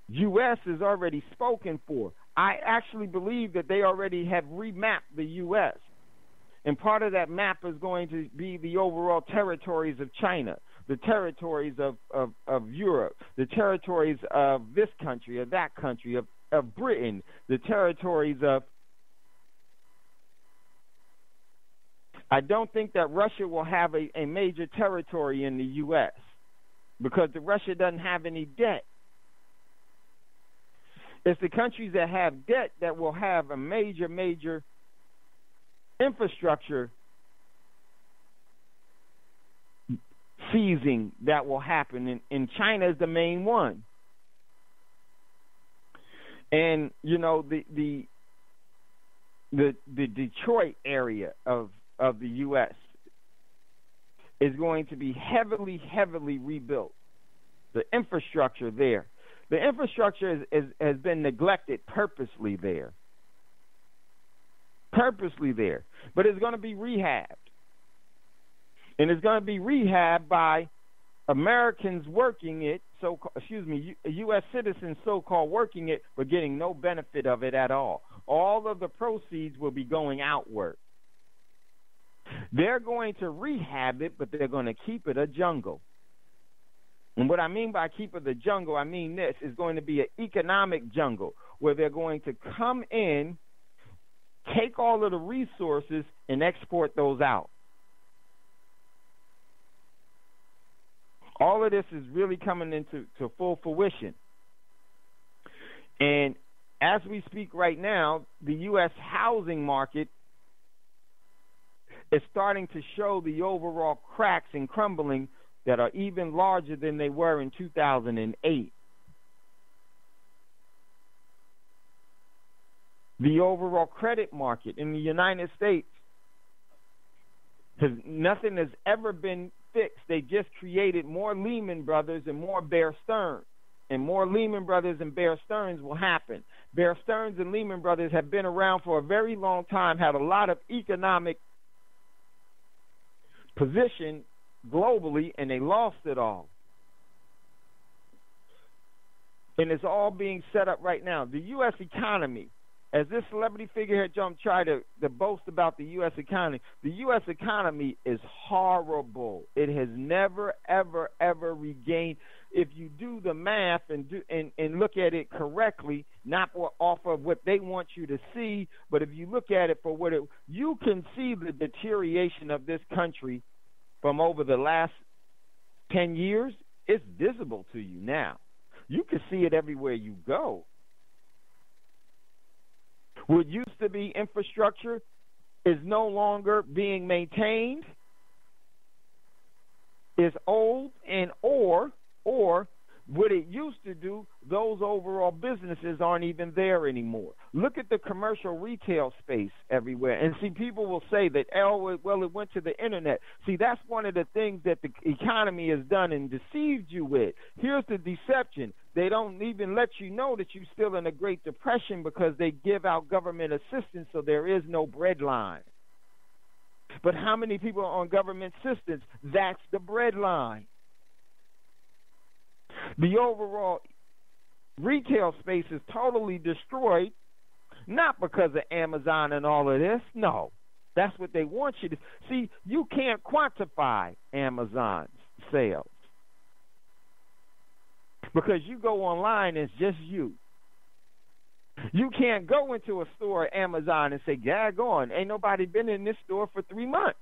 U.S. is already spoken for. I actually believe that they already have remapped the U.S. And part of that map is going to be the overall territories of China, the territories of Europe, the territories of this country, of that country, of Britain, the territories of... I don't think that Russia will have a major territory in the U.S. because Russia doesn't have any debt. It's the countries that have debt that will have a major infrastructure seizing that will happen, and China is the main one. And you know the Detroit area of the U.S. is going to be heavily rebuilt. The infrastructure there. The infrastructure has been neglected purposely there. But it's going to be rehabbed. And it's going to be rehabbed by Americans working it, U.S. citizens so-called working it, but getting no benefit of it at all. All of the proceeds will be going outward. They're going to rehab it, but they're going to keep it a jungle. And what I mean by keep it a jungle, I mean this. It's going to be an economic jungle where they're going to come in, take all of the resources, and export those out. All of this is really coming into full fruition. And as we speak right now, the U.S. housing market is starting to show the overall cracks and crumbling that are even larger than they were in 2008. The overall credit market in the United States, nothing has ever been fixed. They just created more Lehman Brothers and more Bear Stearns. And more Lehman Brothers and Bear Stearns will happen. Bear Stearns and Lehman Brothers have been around for a very long time, had a lot of economic position globally, and they lost it all. And it's all being set up right now. The U.S. economy, as this celebrity figurehead Trump tried to boast about the U.S. economy, the U.S. economy is horrible. It has never, ever, ever regained. If you do the math and look at it correctly, not off of what they want you to see, but if you look at it for what you can see the deterioration of this country from over the last 10 years. It's visible to you now. You can see it everywhere you go. What used to be infrastructure is no longer being maintained, is old, and or what it used to do, those overall businesses aren't even there anymore. Look at the commercial retail space everywhere. And see, people will say that, oh, well, it went to the internet. See, that's one of the things that the economy has done and deceived you with. Here's the deception. They don't even let you know that you're still in a Great Depression because they give out government assistance, so there is no bread line. But how many people are on government assistance? That's the bread line. The overall retail space is totally destroyed, not because of Amazon and all of this. No, that's what they want you to see. You can't quantify Amazon's sales because you go online, it's just you. You can't go into a store at Amazon and say, "Daggone, ain't nobody been in this store for 3 months."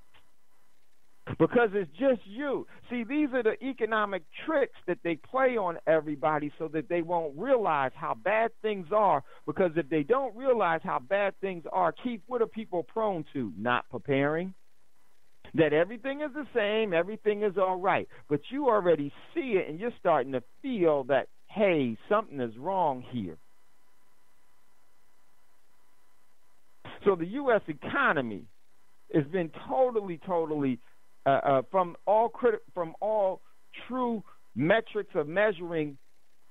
Because it's just you. See, these are the economic tricks that they play on everybody so that they won't realize how bad things are. Because if they don't realize how bad things are, Keith, what are people prone to? Not preparing. That everything is the same, everything is all right. But you already see it and you're starting to feel that, hey, something is wrong here. So the U.S. economy has been totally from all true metrics of measuring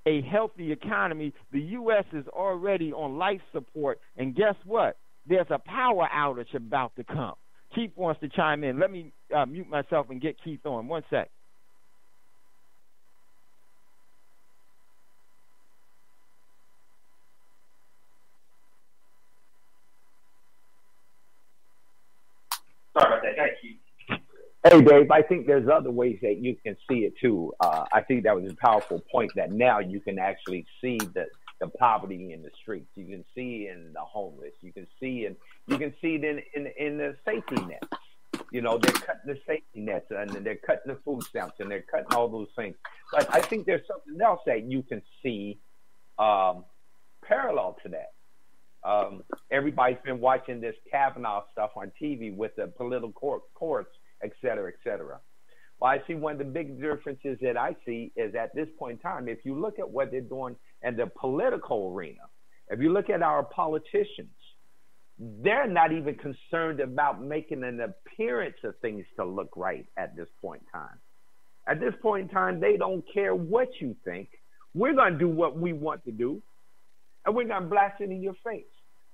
a healthy economy, the U.S. is already on life support. And guess what? There's a power outage about to come. Keith wants to chime in. Let me mute myself and get Keith on. 1 sec. Sorry about that. Thank you. Hey, Dave, I think there's other ways that you can see it, too. I think that was a powerful point that now you can actually see the poverty in the streets. You can see in the homeless. You can see it in the safety nets. You know, they're cutting the safety nets and they're cutting the food stamps and they're cutting all those things. But I think there's something else that you can see parallel to that. Everybody's been watching this Kavanaugh stuff on TV with the political courts, et cetera, et cetera. Well, I see one of the big differences that I see is at this point in time, if you look at what they're doing in the political arena, if you look at our politicians, they're not even concerned about making an appearance of things to look right at this point in time. At this point in time, they don't care what you think. We're going to do what we want to do, and we're going to blast it in your face.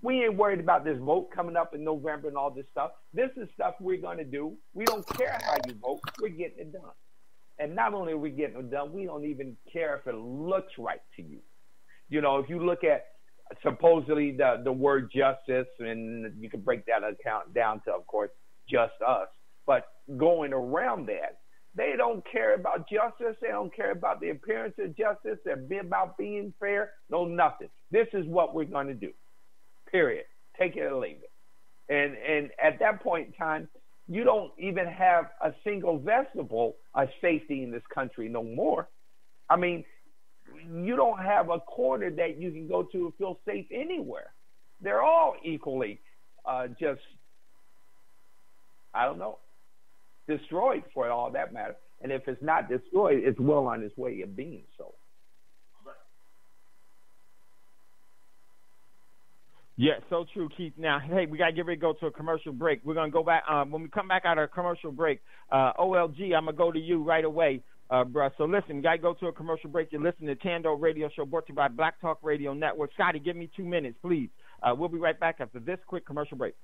We ain't worried about this vote coming up in November and all this stuff. This is stuff we're going to do. We don't care how you vote. We're getting it done. And not only are we getting it done, we don't even care if it looks right to you. You know, if you look at supposedly the word justice, and you can break that account down to, of course, just us. But going around that, they don't care about justice. They don't care about the appearance of justice. They're about being fair. No, nothing. This is what we're going to do. Period. Take it or leave it. And at that point in time, you don't even have a single vegetable of safety in this country no more. I mean, you don't have a corner that you can go to and feel safe anywhere. They're all equally just, I don't know, destroyed for all that matter. And if it's not destroyed, it's well on its way of being so. Yeah, so true, Keith. Now, hey, we got to get ready to go to a commercial break. We're going to go back. When we come back out of a commercial break, OLG, I'm going to go to you right away, bruh. So listen, we got to go to a commercial break. You're listening to Thando Radio Show, brought to you by Black Talk Radio Network. Scotty, give me 2 minutes, please. We'll be right back after this quick commercial break.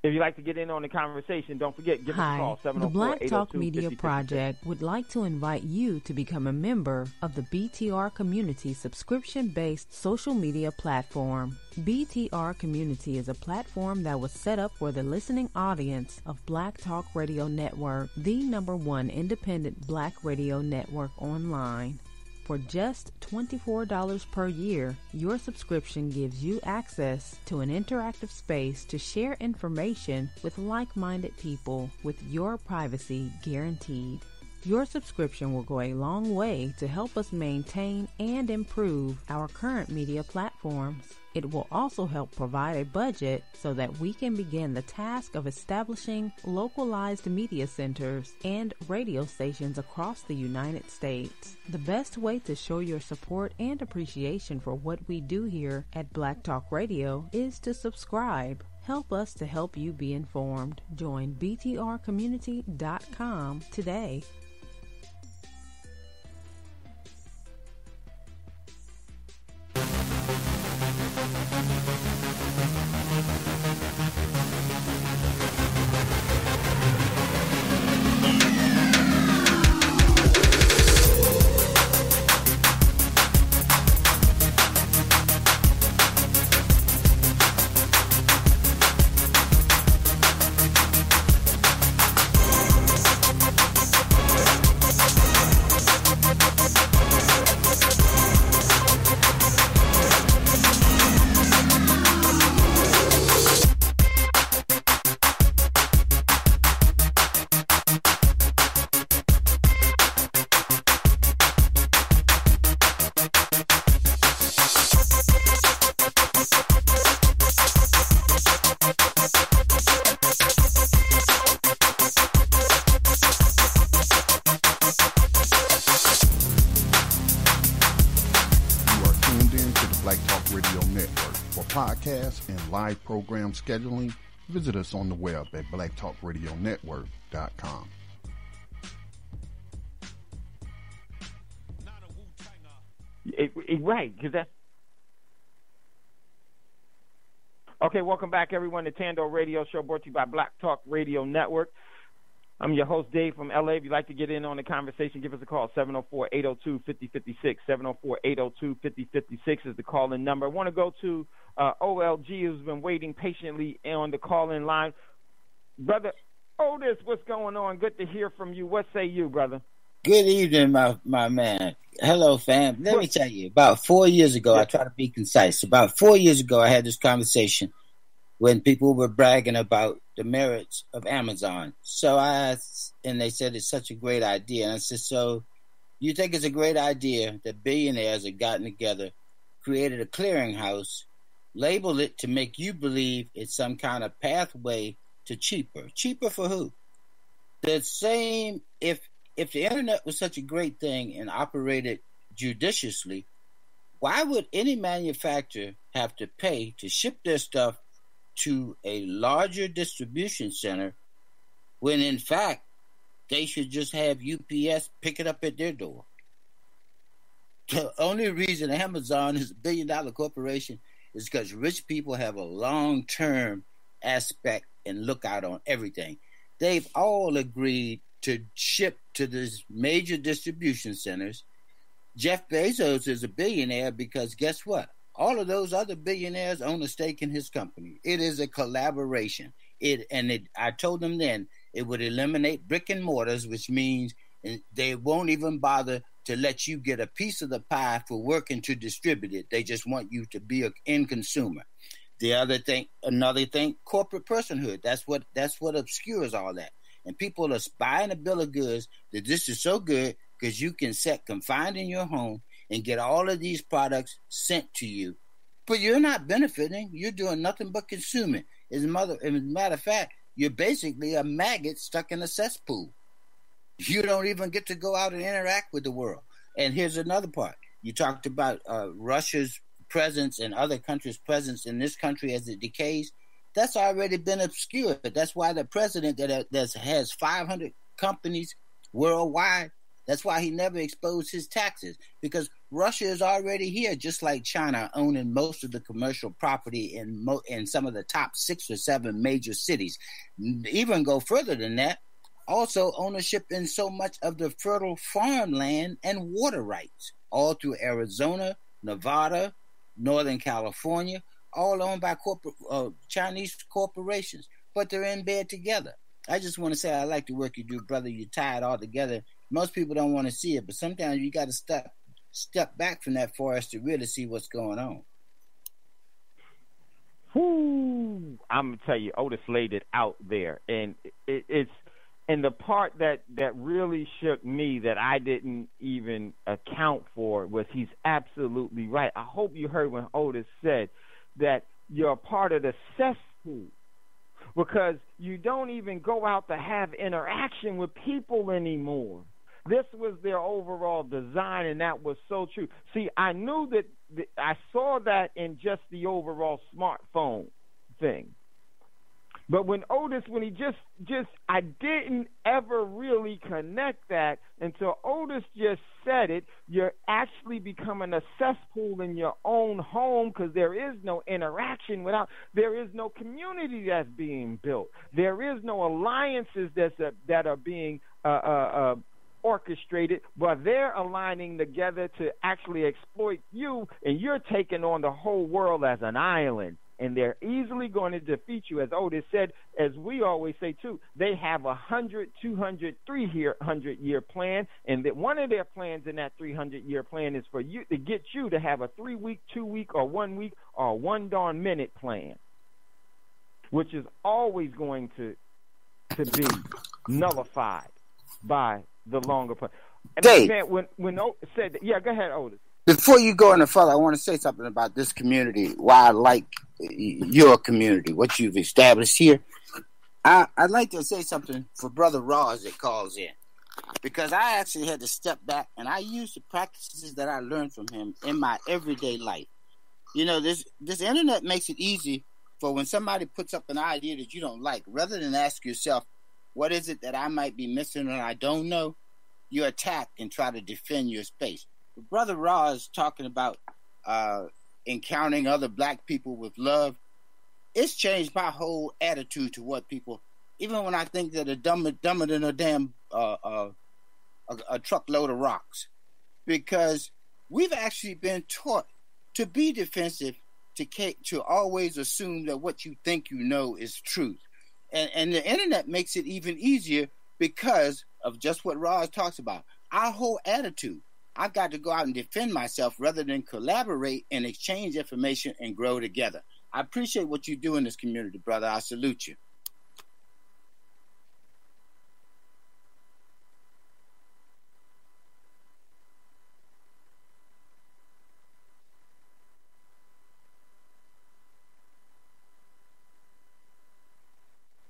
If you'd like to get in on the conversation, don't forget, give us a call, 704-802-5056. The Black Talk Media Project would like to invite you to become a member of the BTR Community subscription-based social media platform. BTR Community is a platform that was set up for the listening audience of Black Talk Radio Network, the #1 independent black radio network online. For just $24 per year, your subscription gives you access to an interactive space to share information with like-minded people with your privacy guaranteed. Your subscription will go a long way to help us maintain and improve our current media platforms. It will also help provide a budget so that we can begin the task of establishing localized media centers and radio stations across the United States. The best way to show your support and appreciation for what we do here at Black Talk Radio is to subscribe. Help us to help you be informed. Join btrcommunity.com today. Podcasts and live program scheduling, visit us on the web at blacktalkradionetwork.com. Right, because that's... Okay, welcome back, everyone, to Thando Radio Show, brought to you by Black Talk Radio Network. I'm your host, Dave, from L.A. If you'd like to get in on the conversation, give us a call, 704-802-5056. 704-802-5056 is the call-in number. I want to go to OLG, who's been waiting patiently on the call-in line. Brother Otis, what's going on? Good to hear from you. What say you, brother? Good evening, my man. Hello, fam. Let me tell you, about 4 years ago, I try to be concise. About 4 years ago, I had this conversation when people were bragging about the merits of Amazon. So I asked, and they said it's such a great idea. And I said, so you think it's a great idea that billionaires have gotten together, created a clearinghouse, labeled it to make you believe it's some kind of pathway to cheaper. Cheaper for who? The same, if the internet was such a great thing and operated judiciously, why would any manufacturer have to pay to ship their stuff to a larger distribution center when in fact they should just have UPS pick it up at their door? The only reason Amazon is $1 billion corporation is because rich people have a long-term aspect and look out on everything. They've all agreed to ship to these major distribution centers. Jeff Bezos is a billionaire because guess what? All of those other billionaires own a stake in his company. It is a collaboration. I told them then it would eliminate brick and mortars, which means they won't even bother to let you get a piece of the pie for working to distribute it. They just want you to be an end consumer. Another thing, corporate personhood. That's what obscures all that. And people are buying a bill of goods that this is so good because you can sit confined in your home and get all of these products sent to you. But you're not benefiting. You're doing nothing but consuming. As a matter of fact, you're basically a maggot stuck in a cesspool. You don't even get to go out and interact with the world. And here's another part. You talked about Russia's presence and other countries' presence in this country as it decays. That's already been obscured. That's why the president that has 500 companies worldwide That's why he never exposed his taxes, because Russia is already here, just like China, owning most of the commercial property in some of the top 6 or 7 major cities. Even go further than that, also ownership in so much of the fertile farmland and water rights, all through Arizona, Nevada, Northern California, all owned by Chinese corporations, but they're in bed together. I just want to say I like the work you do, brother. You tie it all together. Most people don't want to see it, but sometimes you got to step back from that forest to really see what's going on. Whoo! I'm gonna tell you, Otis laid it out there, and it's and the part that really shook me that I didn't even account for was he's absolutely right. I hope you heard when Otis said that you're a part of the cesspool, because you don't even go out to have interaction with people anymore. This was their overall design, and that was so true. See, I knew that I saw that in just the overall smartphone thing. But when he just I didn't ever really connect that until Otis just said it. You're actually becoming a cesspool in your own home, because there is no interaction there is no community that's being built. There is no alliances that are being orchestrated, but they're aligning together to actually exploit you, and you're taking on the whole world as an island. And they're easily going to defeat you. As Otis said, as we always say too, they have 100, 200, 300-year plan, and that one of their plans in that 300-year plan is for you to get you to have a 3-week, 2-week, or 1 week, or 1 darn minute plan, which is always going to be nullified by the longer plan. And Dave, man, when Otis said that, yeah, go ahead, Otis. Before you go any further, I want to say something about this community, why I like your community, what you've established here. I'd like to say something for Brother Ross that calls in, because I actually had to step back and I used the practices that I learned from him in my everyday life. You know, this internet makes it easy for when somebody puts up an idea that you don't like, rather than ask yourself, what is it that I might be missing and I don't know, you attack and try to defend your space. Brother Raw is talking about encountering other black people with love. It's changed my whole attitude to what people, even when I think that are dumber than a damn a truckload of rocks, because we've actually been taught to be defensive, to always assume that what you think you know is truth, and the internet makes it even easier because of just what Raw talks about. Our whole attitude. I've got to go out and defend myself rather than collaborate and exchange information and grow together. I appreciate what you do in this community, brother. I salute you.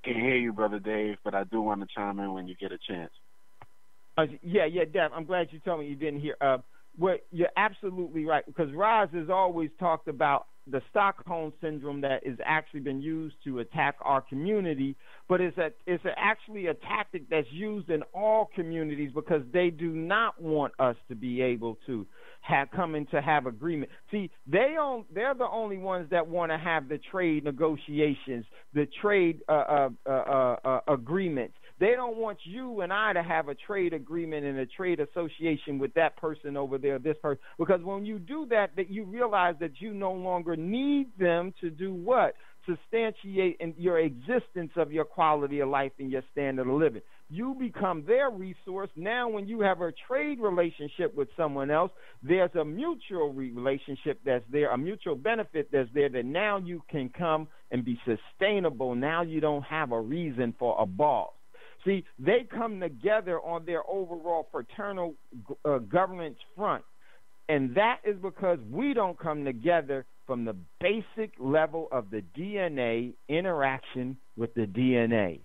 Can't hear you, Brother Dave, but I do want to chime in when you get a chance. Yeah, Dev, I'm glad you told me you didn't hear. You're absolutely right, because Roz has always talked about the Stockholm syndrome that has actually been used to attack our community, but it's actually a tactic that's used in all communities, because they do not want us to be able to come in to have agreement. See, they're the only ones that want to have the trade negotiations, the trade agreements. They don't want you and I to have a trade agreement and a trade association with that person over there, this person, because when you do that you realize that you no longer need them to do what? Substantiate in your existence of your quality of life and your standard of living. You become their resource. Now when you have a trade relationship with someone else, there's a mutual relationship that's there, a mutual benefit that's there, that now you can come and be sustainable. Now you don't have a reason for a boss. See, they come together on their overall fraternal governance front, and that is because we don't come together from the basic level of the DNA interaction with the DNA.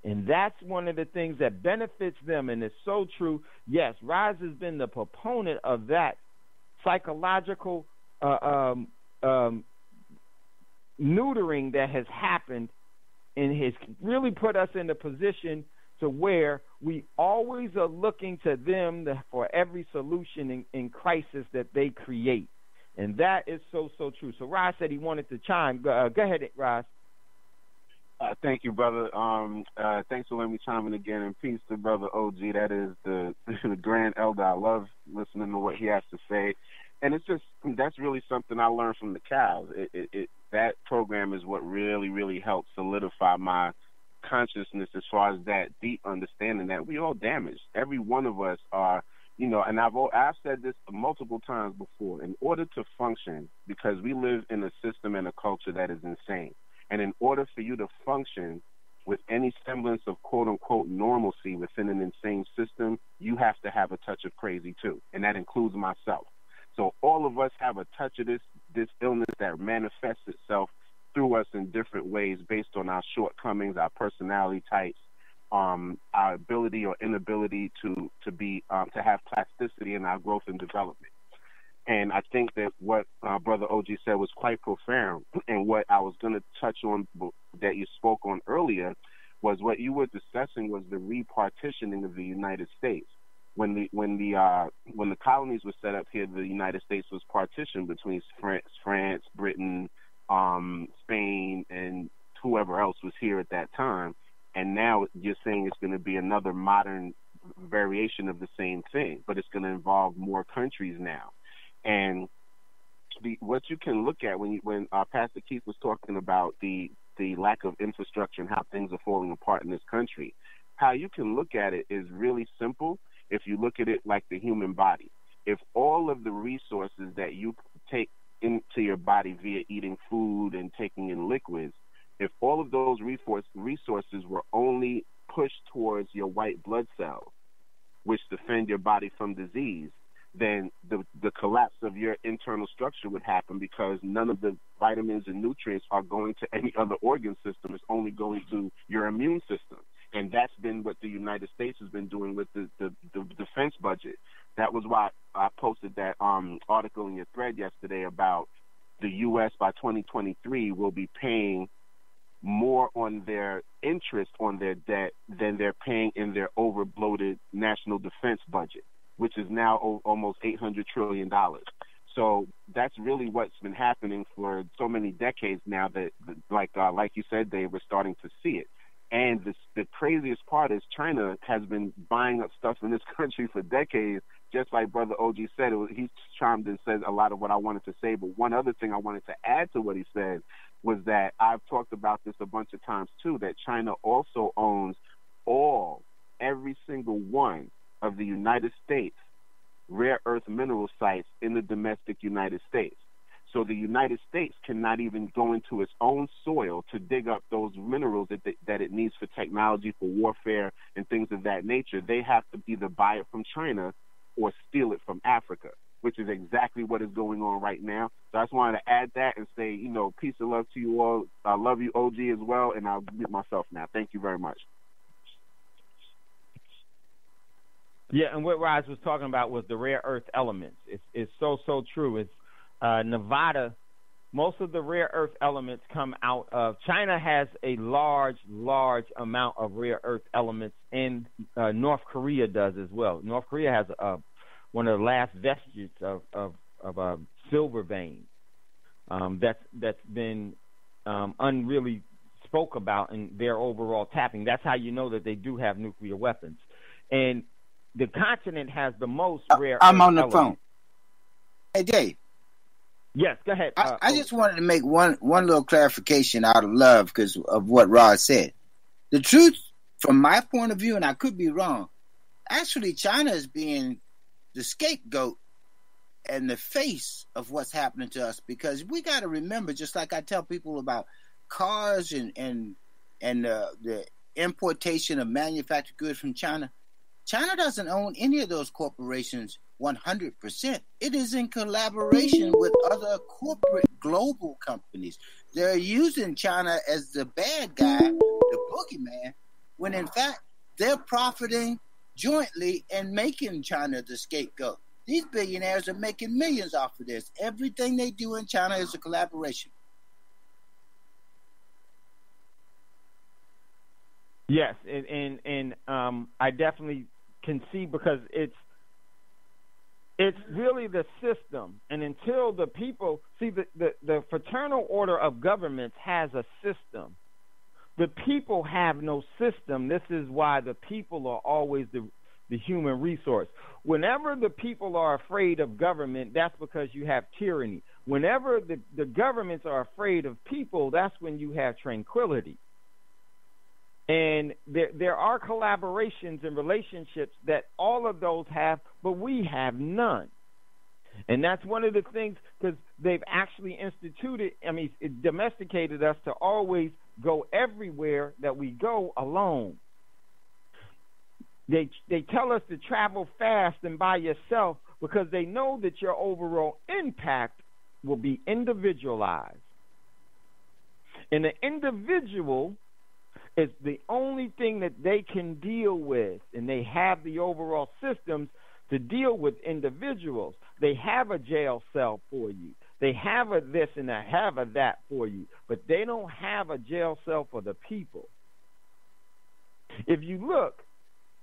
And that's one of the things that benefits them, and it's so true. Yes, Rise has been the proponent of that psychological neutering that has happened, and has really put us in a position to where we always are looking to them for every solution in crisis that they create. And that is so, so true. So Roz said he wanted to chime. Go ahead, Roz. Thank you, brother. Thanks for letting me chime in again. And peace to Brother OG. That is the grand elder. I love listening to what he has to say. And it's just, that's really something I learned from the cows. That program is what really, really helped solidify my consciousness as far as that deep understanding that we all damaged. Every one of us are, and I've said this multiple times before, in order to function, because we live in a system and a culture that is insane. And in order for you to function with any semblance of quote-unquote normalcy within an insane system, you have to have a touch of crazy too, and that includes myself. So all of us have a touch of this illness that manifests itself through us in different ways based on our shortcomings, our personality types, our ability or inability to have plasticity in our growth and development. And I think that what Brother OG said was quite profound. And what I was going to touch on that you spoke on earlier was what you were discussing was the repartitioning of the United States. When the colonies were set up here, the United States was partitioned between France, Britain, Spain, and whoever else was here at that time. And now you're saying it's going to be another modern variation of the same thing, but it's going to involve more countries now. And what you can look at when Pastor Keith was talking about the lack of infrastructure and how things are falling apart in this country, how you can look at it is really simple if you look at it like the human body. If all of the resources that you take into your body via eating food and taking in liquids, if all of those resources were only pushed towards your white blood cells, which defend your body from disease, then the collapse of your internal structure would happen, because none of the vitamins and nutrients are going to any other organ system. It's only going to your immune system. And that's been what the United States has been doing with the defense budget. That was why I posted that article in your thread yesterday about the U.S. by 2023 will be paying more on their interest on their debt than they're paying in their over-bloated national defense budget, which is now almost $800 trillion. So that's really what's been happening for so many decades now that, like you said, Dave, we're starting to see it. And the craziest part is China has been buying up stuff in this country for decades. Just like Brother OG said, he chimed and said a lot of what I wanted to say. But one other thing I wanted to add to what he said was that I've talked about this a bunch of times too, that China also owns every single one of the United States rare earth mineral sites in the domestic United States. So the United States cannot even go into its own soil to dig up those minerals that it needs for technology, for warfare, and things of that nature. They have to either buy it from China or steal it from Africa, which is exactly what is going on right now. So I just wanted to add that and say, peace and love to you all. I love you, OG, as well, and I'll mute myself now. Thank you very much. Yeah, and what Roz was talking about was the rare earth elements. It's so true. It's Nevada. Most of the rare earth elements come out of China. Has a large amount of rare earth elements, and North Korea does as well. North Korea has one of the last vestiges of silver veins that's been unreally spoke about in their overall tapping. That's how you know that they do have nuclear weapons. And the continent has the most rare I'm earth on the elements. phone. Hey, Dave. Yes, go ahead. I just wanted to make one little clarification out of love because of what Rod said. The truth, from my point of view, and I could be wrong, actually China is being the scapegoat and the face of what's happening to us, because we got to remember, just like I tell people about cars and the importation of manufactured goods from China, China doesn't own any of those corporations 100%. It is in collaboration with other corporate global companies. They're using China as the bad guy, the boogeyman, when in fact they're profiting jointly and making China the scapegoat. These billionaires are making millions off of this. Everything they do in China is a collaboration. Yes, and I definitely can see, because it's really the system, and until the people see the fraternal order of governments has a system. The people have no system. This is why the people are always the human resource. Whenever the people are afraid of government, that's because you have tyranny. Whenever the governments are afraid of people, that's when you have tranquility. And there are collaborations and relationships that all of those have, but we have none. And that's one of the things, because they've actually domesticated us to always go everywhere that we go alone. They tell us to travel fast and by yourself, because they know that your overall impact will be individualized. And the individual is the only thing that they can deal with, and they have the overall systems to deal with individuals. They have a jail cell for you. They have a this and they have a that for you, but they don't have a jail cell for the people. If you look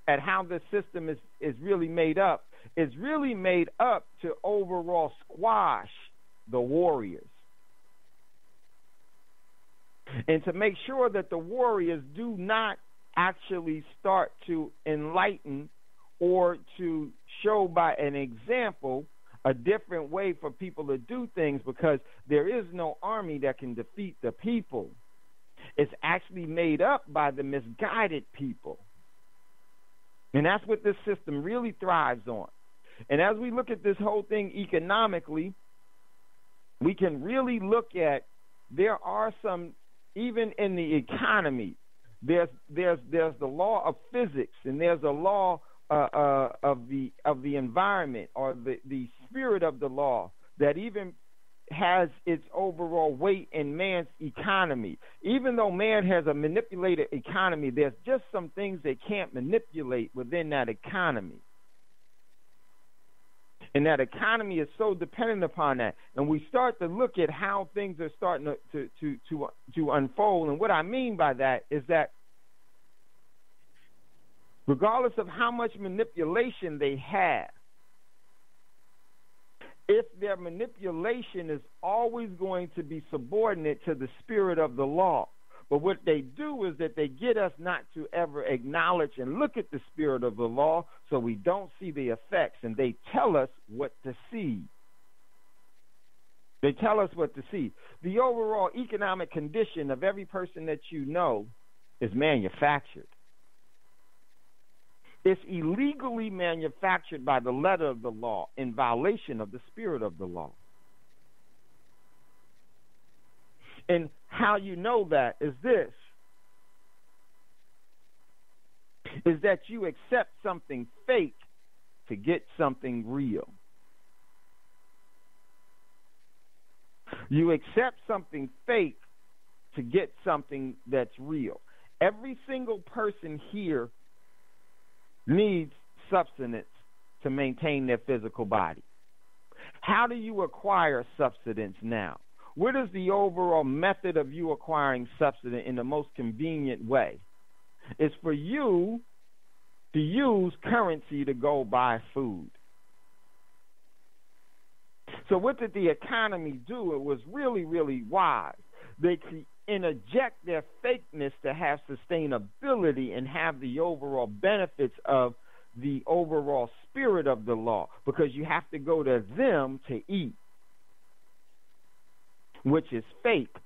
at how this system is really made up, it's really made up to overall squash the warriors, and to make sure that the warriors do not actually start to enlighten or to show by an example a different way for people to do things, because there is no army that can defeat the people. It's actually made up by the misguided people. And that's what this system really thrives on. And as we look at this whole thing economically, we can really look at, there are some, even in the economy, there's the law of physics, and there's a law of the environment, or the spirit of the law, that even has its overall weight in man's economy. Even though man has a manipulated economy, there's just some things they can't manipulate within that economy. And that economy is so dependent upon that. And we start to look at how things are starting to unfold. And what I mean by that is that regardless of how much manipulation they have, if their manipulation is always going to be subordinate to the spirit of the law. But what they do is that they get us not to ever acknowledge and look at the spirit of the law, so we don't see the effects, and they tell us what to see. They tell us what to see. The overall economic condition of every person that you know is manufactured. It's illegally manufactured by the letter of the law in violation of the spirit of the law. And how you know that is this, is that you accept something fake to get something real. You accept something fake to get something that's real. Every single person here needs substance to maintain their physical body. How do you acquire substance now? What is the overall method of you acquiring substance in the most convenient way? It's for you to use currency to go buy food. So what did the economy do? It was really, really wise. They interject their fakeness to have sustainability and have the overall benefits of the overall spirit of the law, because you have to go to them to eat, which is fake.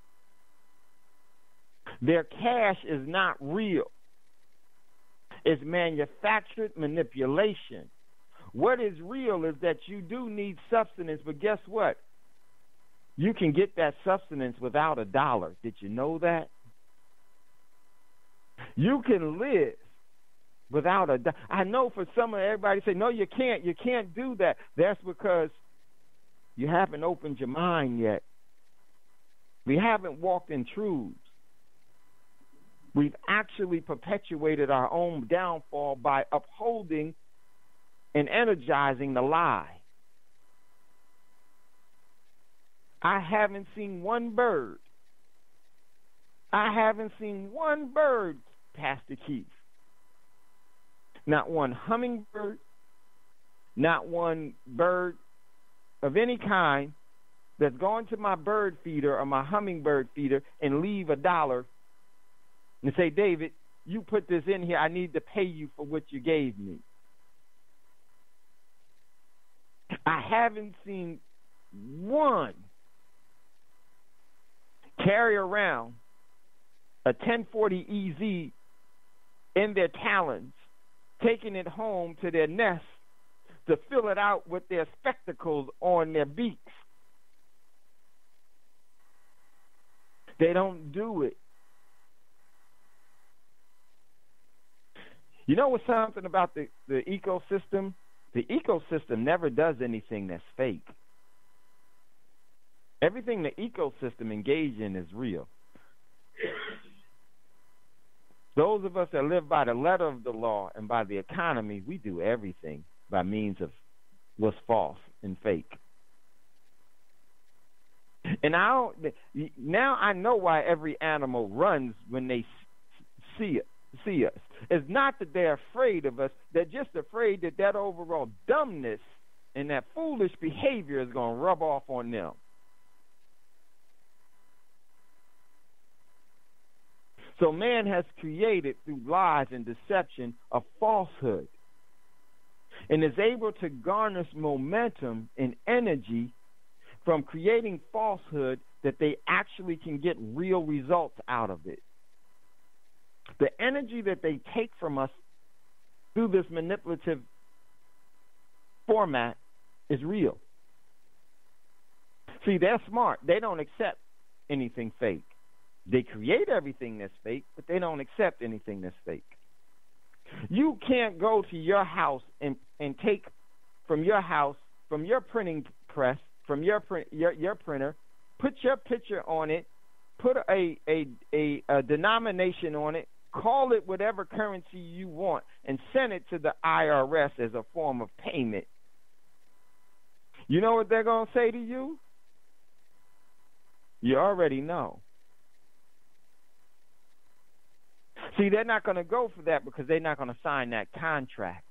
Their cash is not real. It's manufactured manipulation. What is real is that you do need substance, but guess what? You can get that substance without $1. Did you know that? You can live without $1. I know for some of everybody say, no, you can't do that. That's because you haven't opened your mind yet. We haven't walked in truths. We've actually perpetuated our own downfall by upholding and energizing the lie. I haven't seen one bird. I haven't seen one bird Pastor Keith. Not one hummingbird, not one bird of any kind that's gone to my bird feeder or my hummingbird feeder and leave $1 and say, David, you put this in here. I need to pay you for what you gave me. I haven't seen one carry around a 1040 EZ in their talons, taking it home to their nest to fill it out with their spectacles on their beaks. They don't do it. You know what's something about the ecosystem? The ecosystem never does anything that's fake. Everything the ecosystem engages in is real. Those of us that live by the letter of the law and by the economy, we do everything by means of what's false and fake. And now I know why every animal runs when they see us. It's not that they're afraid of us. They're just afraid that overall dumbness and that foolish behavior is going to rub off on them. So man has created through lies and deception a falsehood and is able to garner momentum and energy from creating falsehood that they actually can get real results out of it. The energy that they take from us through this manipulative format is real. See, they're smart. They don't accept anything fake. They create everything that's fake, but they don't accept anything that's fake. You can't go to your house and take from your house, from your printing press, from your printer, put your picture on it, put a denomination on it, call it whatever currency you want, and send it to the IRS as a form of payment. You know what they're going to say to you? You already know. See, they're not going to go for that because they're not going to sign that contract.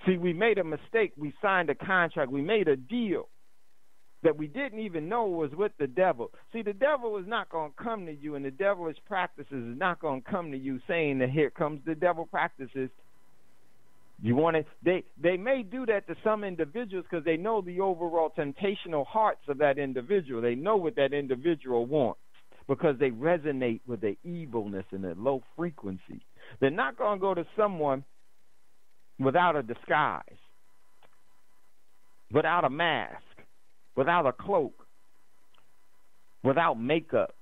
See, we made a mistake. We signed a contract. We made a deal that we didn't even know was with the devil. See, the devil is not going to come to you, and the devilish practices is not going to come to you saying that here comes the devil practices. You want it? They may do that to some individuals because they know the overall temptational hearts of that individual. They know what that individual wants because they resonate with the evilness and the low frequency. They're not going to go to someone without a disguise, without a mask, without a cloak, without makeup,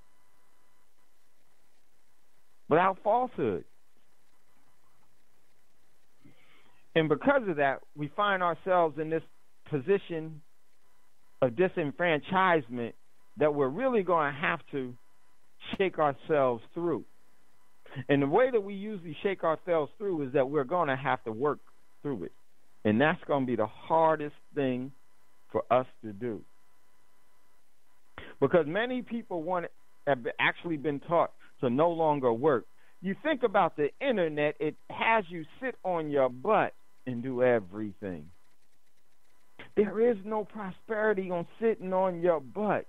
without falsehood. And because of that, we find ourselves in this position of disenfranchisement that we're really going to have to shake ourselves through. And the way that we usually shake ourselves through is that we're going to have to work through it. And that's going to be the hardest thing for us to do. Because many people have actually been taught to no longer work. You think about the internet, it has you sit on your butt and do everything. There is no prosperity on sitting on your butt.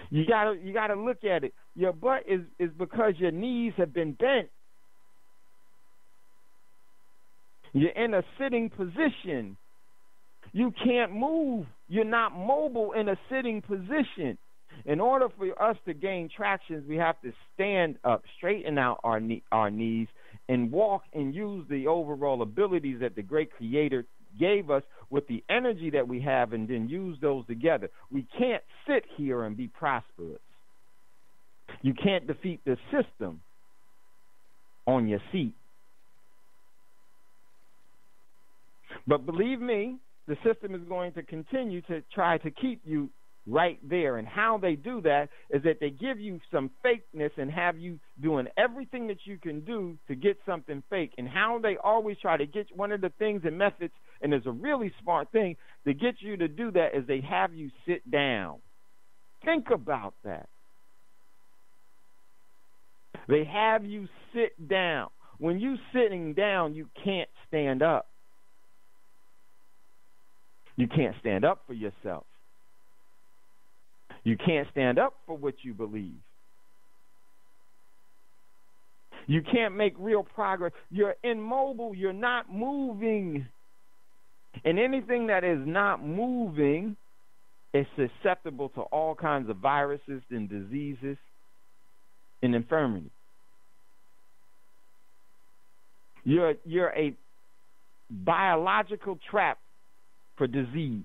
You gotta look at it. Your butt is because your knees have been bent. You're in a sitting position. You can't move. You're not mobile in a sitting position. In order for us to gain traction, we have to stand up, straighten out our knees, and walk and use the overall abilities that the great Creator gave us with the energy that we have and then use those together. We can't sit here and be prosperous. You can't defeat the system on your seat. But believe me, the system is going to continue to try to keep you right there. And how they do that is that they give you some fakeness and have you doing everything that you can do to get something fake. And how they always try to get one of the things and methods, and it's a really smart thing, to get you to do that is they have you sit down. Think about that. They have you sit down. When you sitting down, you can't stand up. You can't stand up for yourself. You can't stand up for what you believe. You can't make real progress. You're immobile. You're not moving. And anything that is not moving is susceptible to all kinds of viruses and diseases and infirmity. You're a biological trap for disease.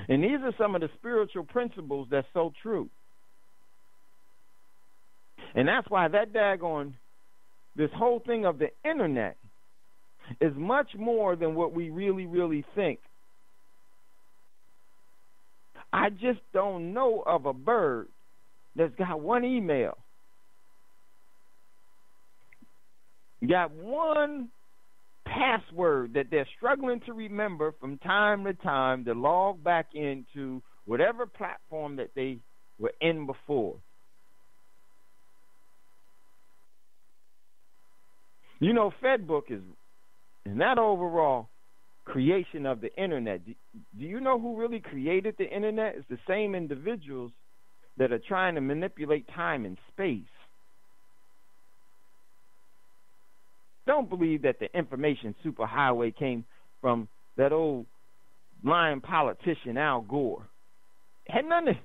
And these are some of the spiritual principles that's so true. And that's why that daggone, this whole thing of the internet is much more than what we really, really think. I just don't know of a bird that's got one email, got one password that they're struggling to remember from time to time to log back into whatever platform that they were in before. You know, FedBook is that overall creation of the internet. Do you know who really created the internet? It's the same individuals that are trying to manipulate time and space. Don't believe that the information superhighway came from that old lying politician Al Gore. It had nothing.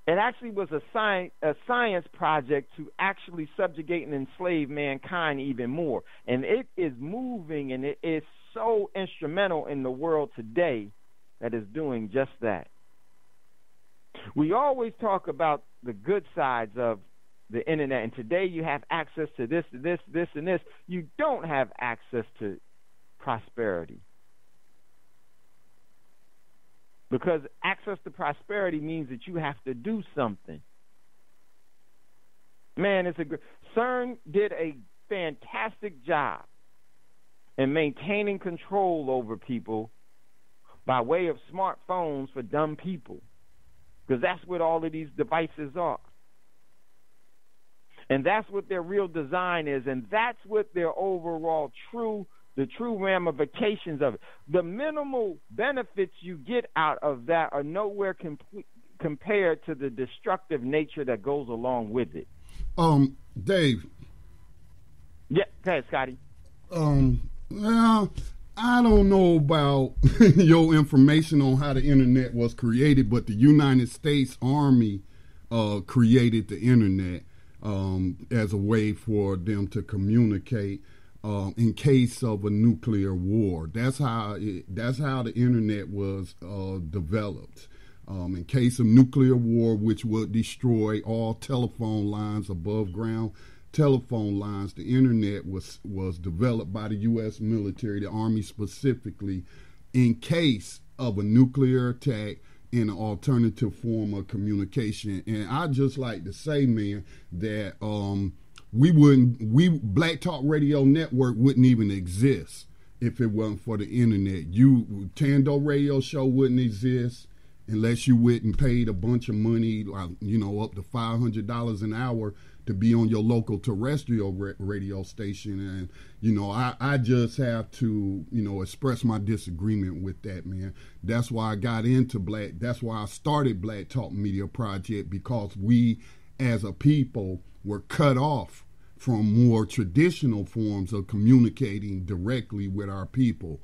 It actually was a science project to actually subjugate and enslave mankind even more. And it is moving, and it is so instrumental in the world today that is doing just that. We always talk about the good sides of the internet, and today you have access to this, and this. You don't have access to prosperity. Because access to prosperity means that you have to do something. Man, CERN did a fantastic job in maintaining control over people by way of smartphones for dumb people. Because that's what all of these devices are. And that's what their real design is, and that's what their overall the true ramifications of it. The minimal benefits you get out of that are nowhere compared to the destructive nature that goes along with it. Dave. Yeah, go ahead, Scotty. Well, I don't know about your information on how the internet was created, but the United States Army created the internet as a way for them to communicate in case of a nuclear war. That's how the internet was developed. In case of nuclear war, which would destroy all telephone lines, above ground telephone lines, the internet was developed by the U.S. military, the Army specifically, in case of a nuclear attack in an alternative form of communication. And I just like to say, man, that Black Talk Radio Network wouldn't even exist if it wasn't for the internet. Thando Radio Show wouldn't exist unless you went and paid a bunch of money, like, up to $500 an hour to be on your local terrestrial radio station. And, I just have to, express my disagreement with that, man. That's why I got into that's why I started Black Talk Media Project, because we as a people were cut off from more traditional forms of communicating directly with our people.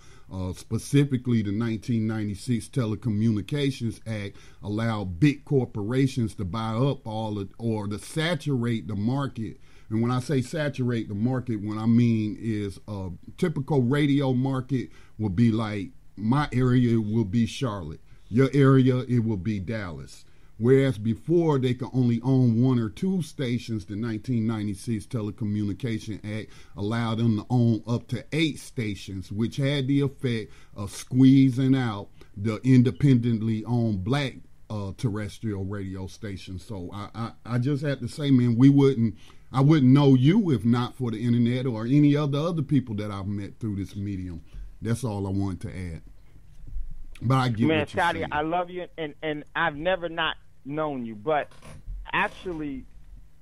Specifically, the 1996 Telecommunications Act allowed big corporations to buy up or to saturate the market. And when I say saturate the market, what I mean is a typical radio market will be like, my area will be Charlotte. Your area, it will be Dallas. Whereas before they could only own one or two stations, the 1996 Telecommunication Act allowed them to own up to 8 stations, which had the effect of squeezing out the independently owned black terrestrial radio stations. So I just had to say, man, I wouldn't know you if not for the internet or any other people that I've met through this medium. That's all I wanted to add. But I get Man, what you're Scotty, saying. I love you, and I've never not known you, but actually,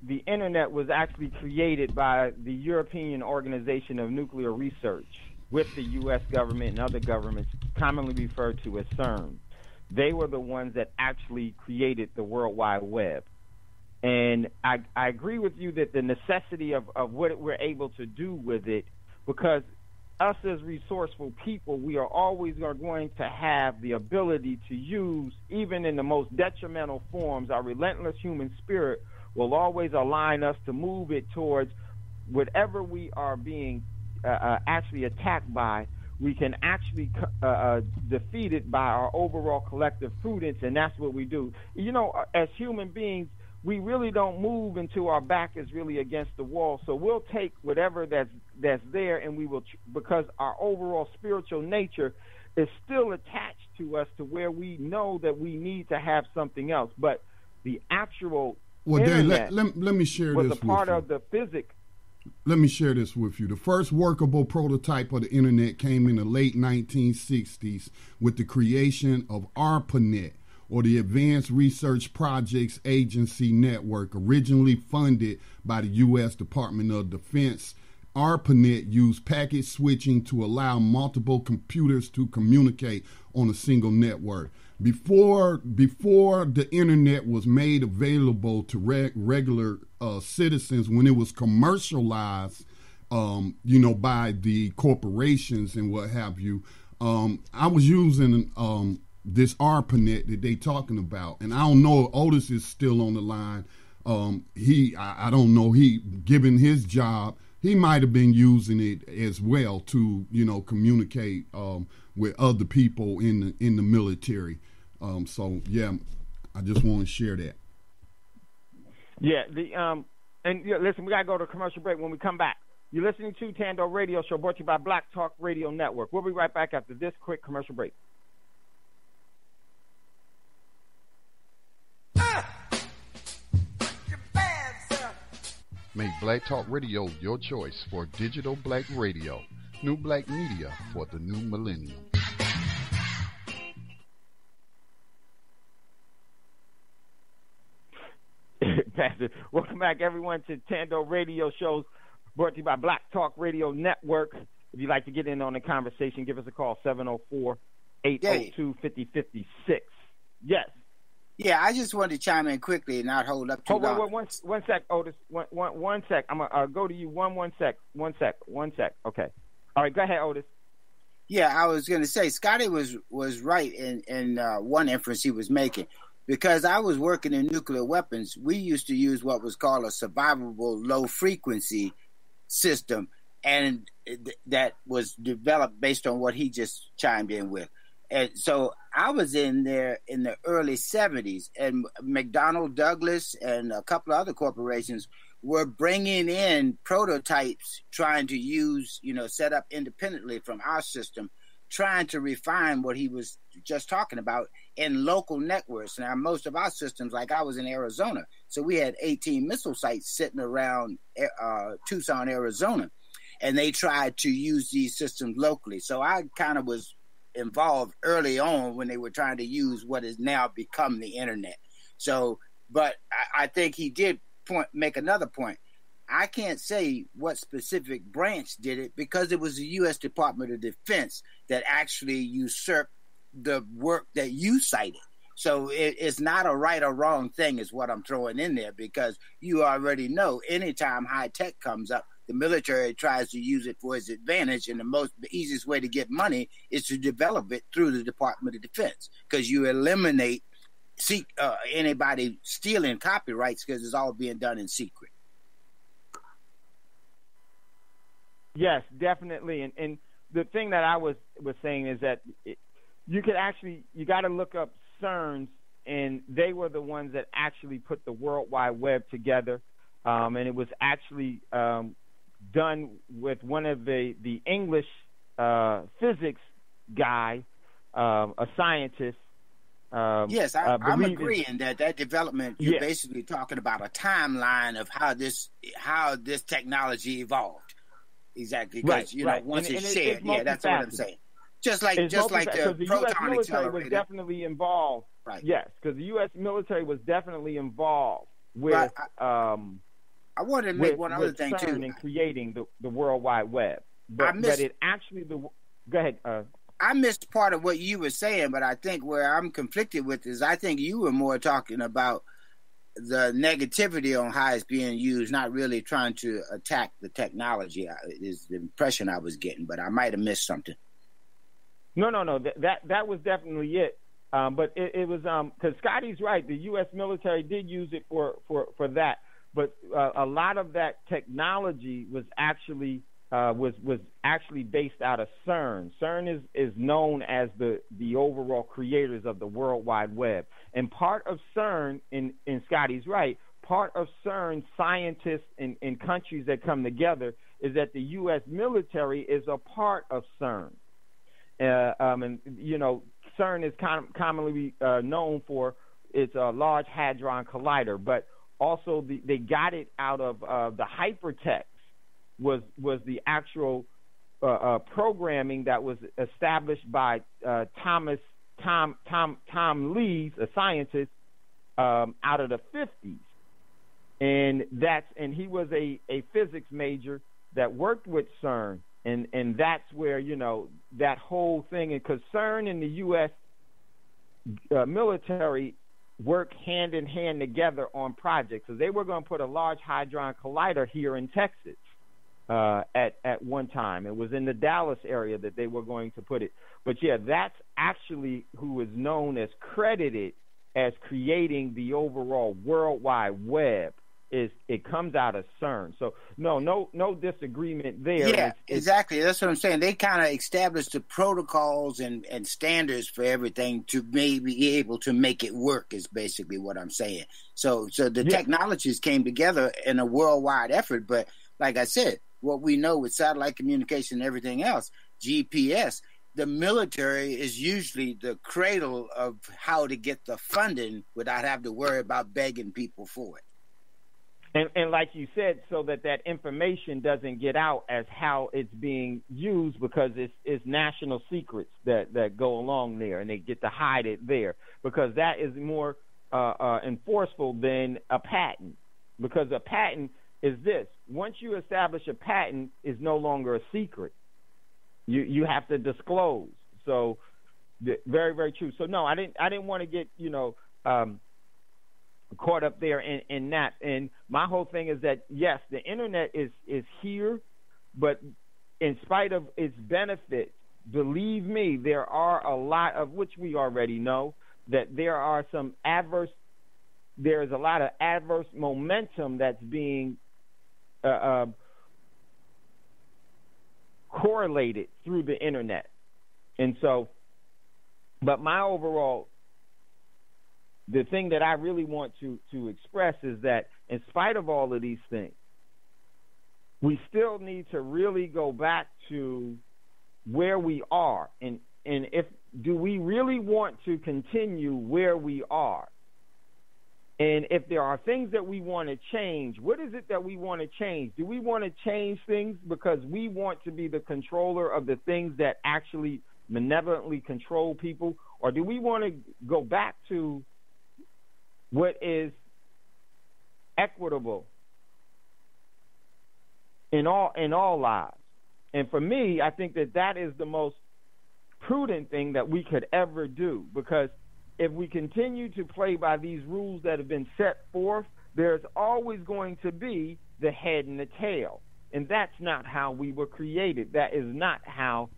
the internet was actually created by the European Organization of Nuclear Research with the U.S. government and other governments, commonly referred to as CERN. They were the ones that actually created the World Wide Web. And I agree with you that the necessity of what we're able to do with it, because us as resourceful people, we are always going to have the ability to use, even in the most detrimental forms, our relentless human spirit will always align us to move it towards whatever we are being actually attacked by. We can actually defeat it by our overall collective prudence, and that's what we do. You know, as human beings, we really don't move until our back is really against the wall. So we'll take whatever that's there, and we will, because our overall spiritual nature is still attached to us, to where we know that we need to have something else. But the actual internet let me share was this a part with you. of the physics. Let me share this with you. The first workable prototype of the internet came in the late 1960s with the creation of ARPANET, or the Advanced Research Projects Agency Network, originally funded by the U.S. Department of Defense. ARPANET used packet switching to allow multiple computers to communicate on a single network. Before the internet was made available to regular citizens, when it was commercialized, by the corporations and what have you, I was using this ARPANET that they talking about, and I don't know if Otis is still on the line. I don't know. Given his job, he might have been using it as well to communicate with other people in the military. So yeah, I just want to share that. Yeah, listen, we gotta go to a commercial break. When we come back, you're listening to Thando Radio Show, brought to you by Black Talk Radio Network. We'll be right back after this quick commercial break. Make Black Talk Radio your choice for digital black radio. New black media for the new millennium. Pastor, welcome back, everyone, to Thando Radio Shows, brought to you by Black Talk Radio Network. If you'd like to get in on the conversation, give us a call, 704-802-5056. Yes. Yeah, I just wanted to chime in quickly and not hold up too long. Wait, one sec, Otis. One sec. I'm going to go to you. One sec. Okay. All right, go ahead, Otis. Yeah, I was going to say, Scotty was right in one inference he was making. Because I was working in nuclear weapons, we used to use what was called a survivable low-frequency system, and that was developed based on what he just chimed in with. And so I was in there in the early 70s, and McDonnell Douglas and a couple of other corporations were bringing in prototypes trying to use, set up independently from our system, trying to refine what he was just talking about in local networks. Now, most of our systems, like I was in Arizona, so we had 18 missile sites sitting around Tucson, Arizona, and they tried to use these systems locally. So I kind of was involved early on when they were trying to use what has now become the internet. So, but I think he did make another point. I can't say what specific branch did it because it was the U.S. Department of Defense that actually usurped the work that you cited. So it's not a right or wrong thing is what I'm throwing in there, because you already know anytime high tech comes up, the military tries to use it for its advantage, and the easiest way to get money is to develop it through the Department of Defense, because you eliminate anybody stealing copyrights because it's all being done in secret. Yes, definitely. And the thing that I was saying is that you got to look up CERNs, and they were the ones that actually put the World Wide Web together. And it was actually done with one of the English physics guy, a scientist. Yes, I'm agreeing that development, you're basically talking about a timeline of how this technology evolved. Exactly, because right. once it's shared, that's what I'm saying. Just like the U.S. proton military accelerator. was definitely involved. Right. Yes, because the U.S. military was definitely involved with. I wanted to make one other thing CERN too. in creating the World Wide Web, but it actually Go ahead. I missed part of what you were saying, but I think where I'm conflicted with is I think you were more talking about the negativity on how it's being used, not really trying to attack the technology. Is the impression I was getting, but I might have missed something. No. That was definitely it. But it was because Scotty's right. The U.S. military did use it for that, but a lot of that technology was actually based out of CERN. CERN is known as the overall creators of the World Wide Web, and part of CERN, in Scotty's right, part of CERN scientists in countries that come together is that the U.S. military is a part of CERN. And CERN is commonly known for its Large Hadron Collider, but also they got it out of the hypertext was the actual programming that was established by Tom Lees, a scientist out of the 50s, and he was a physics major that worked with CERN. And that's where, that whole thing, because CERN and the U.S. Military work hand in hand together on projects. So they were going to put a Large Hadron Collider here in Texas at one time. It was in the Dallas area that they were going to put it. But, yeah, that's actually who is known as credited as creating the overall World Wide Web. It comes out of CERN. So no disagreement there. Yeah, exactly. That's what I'm saying. They kind of established the protocols and standards for everything to maybe be able to make it work is basically what I'm saying. So the technologies came together in a worldwide effort. But like I said, what we know with satellite communication and everything else, GPS, the military is usually the cradle of how to get the funding without having to worry about begging people for it. And like you said, so that information doesn't get out as how it's being used, because it's national secrets that go along there, and they get to hide it there, because that is more enforceable than a patent. Because a patent is this: once you establish a patent, is no longer a secret. You have to disclose. So very, very true. So no, I didn't want to get caught up there in that. And my whole thing is that, yes, the internet is here, but in spite of its benefits, believe me, there are a lot of, which we already know, that there's a lot of adverse momentum that's being correlated through the internet. And so, but my overall, the thing that I really want to express is that in spite of all of these things, we still need to really go back to where we are, and do we really want to continue where we are? And if there are things that we want to change, what is it that we want to change? Do we want to change things because we want to be the controller of the things that actually benevolently control people, or do we want to go back to what is equitable in all lives? And for me, I think that is the most prudent thing that we could ever do, because if we continue to play by these rules that have been set forth, there's always going to be the head and the tail. And that's not how we were created. That is not how.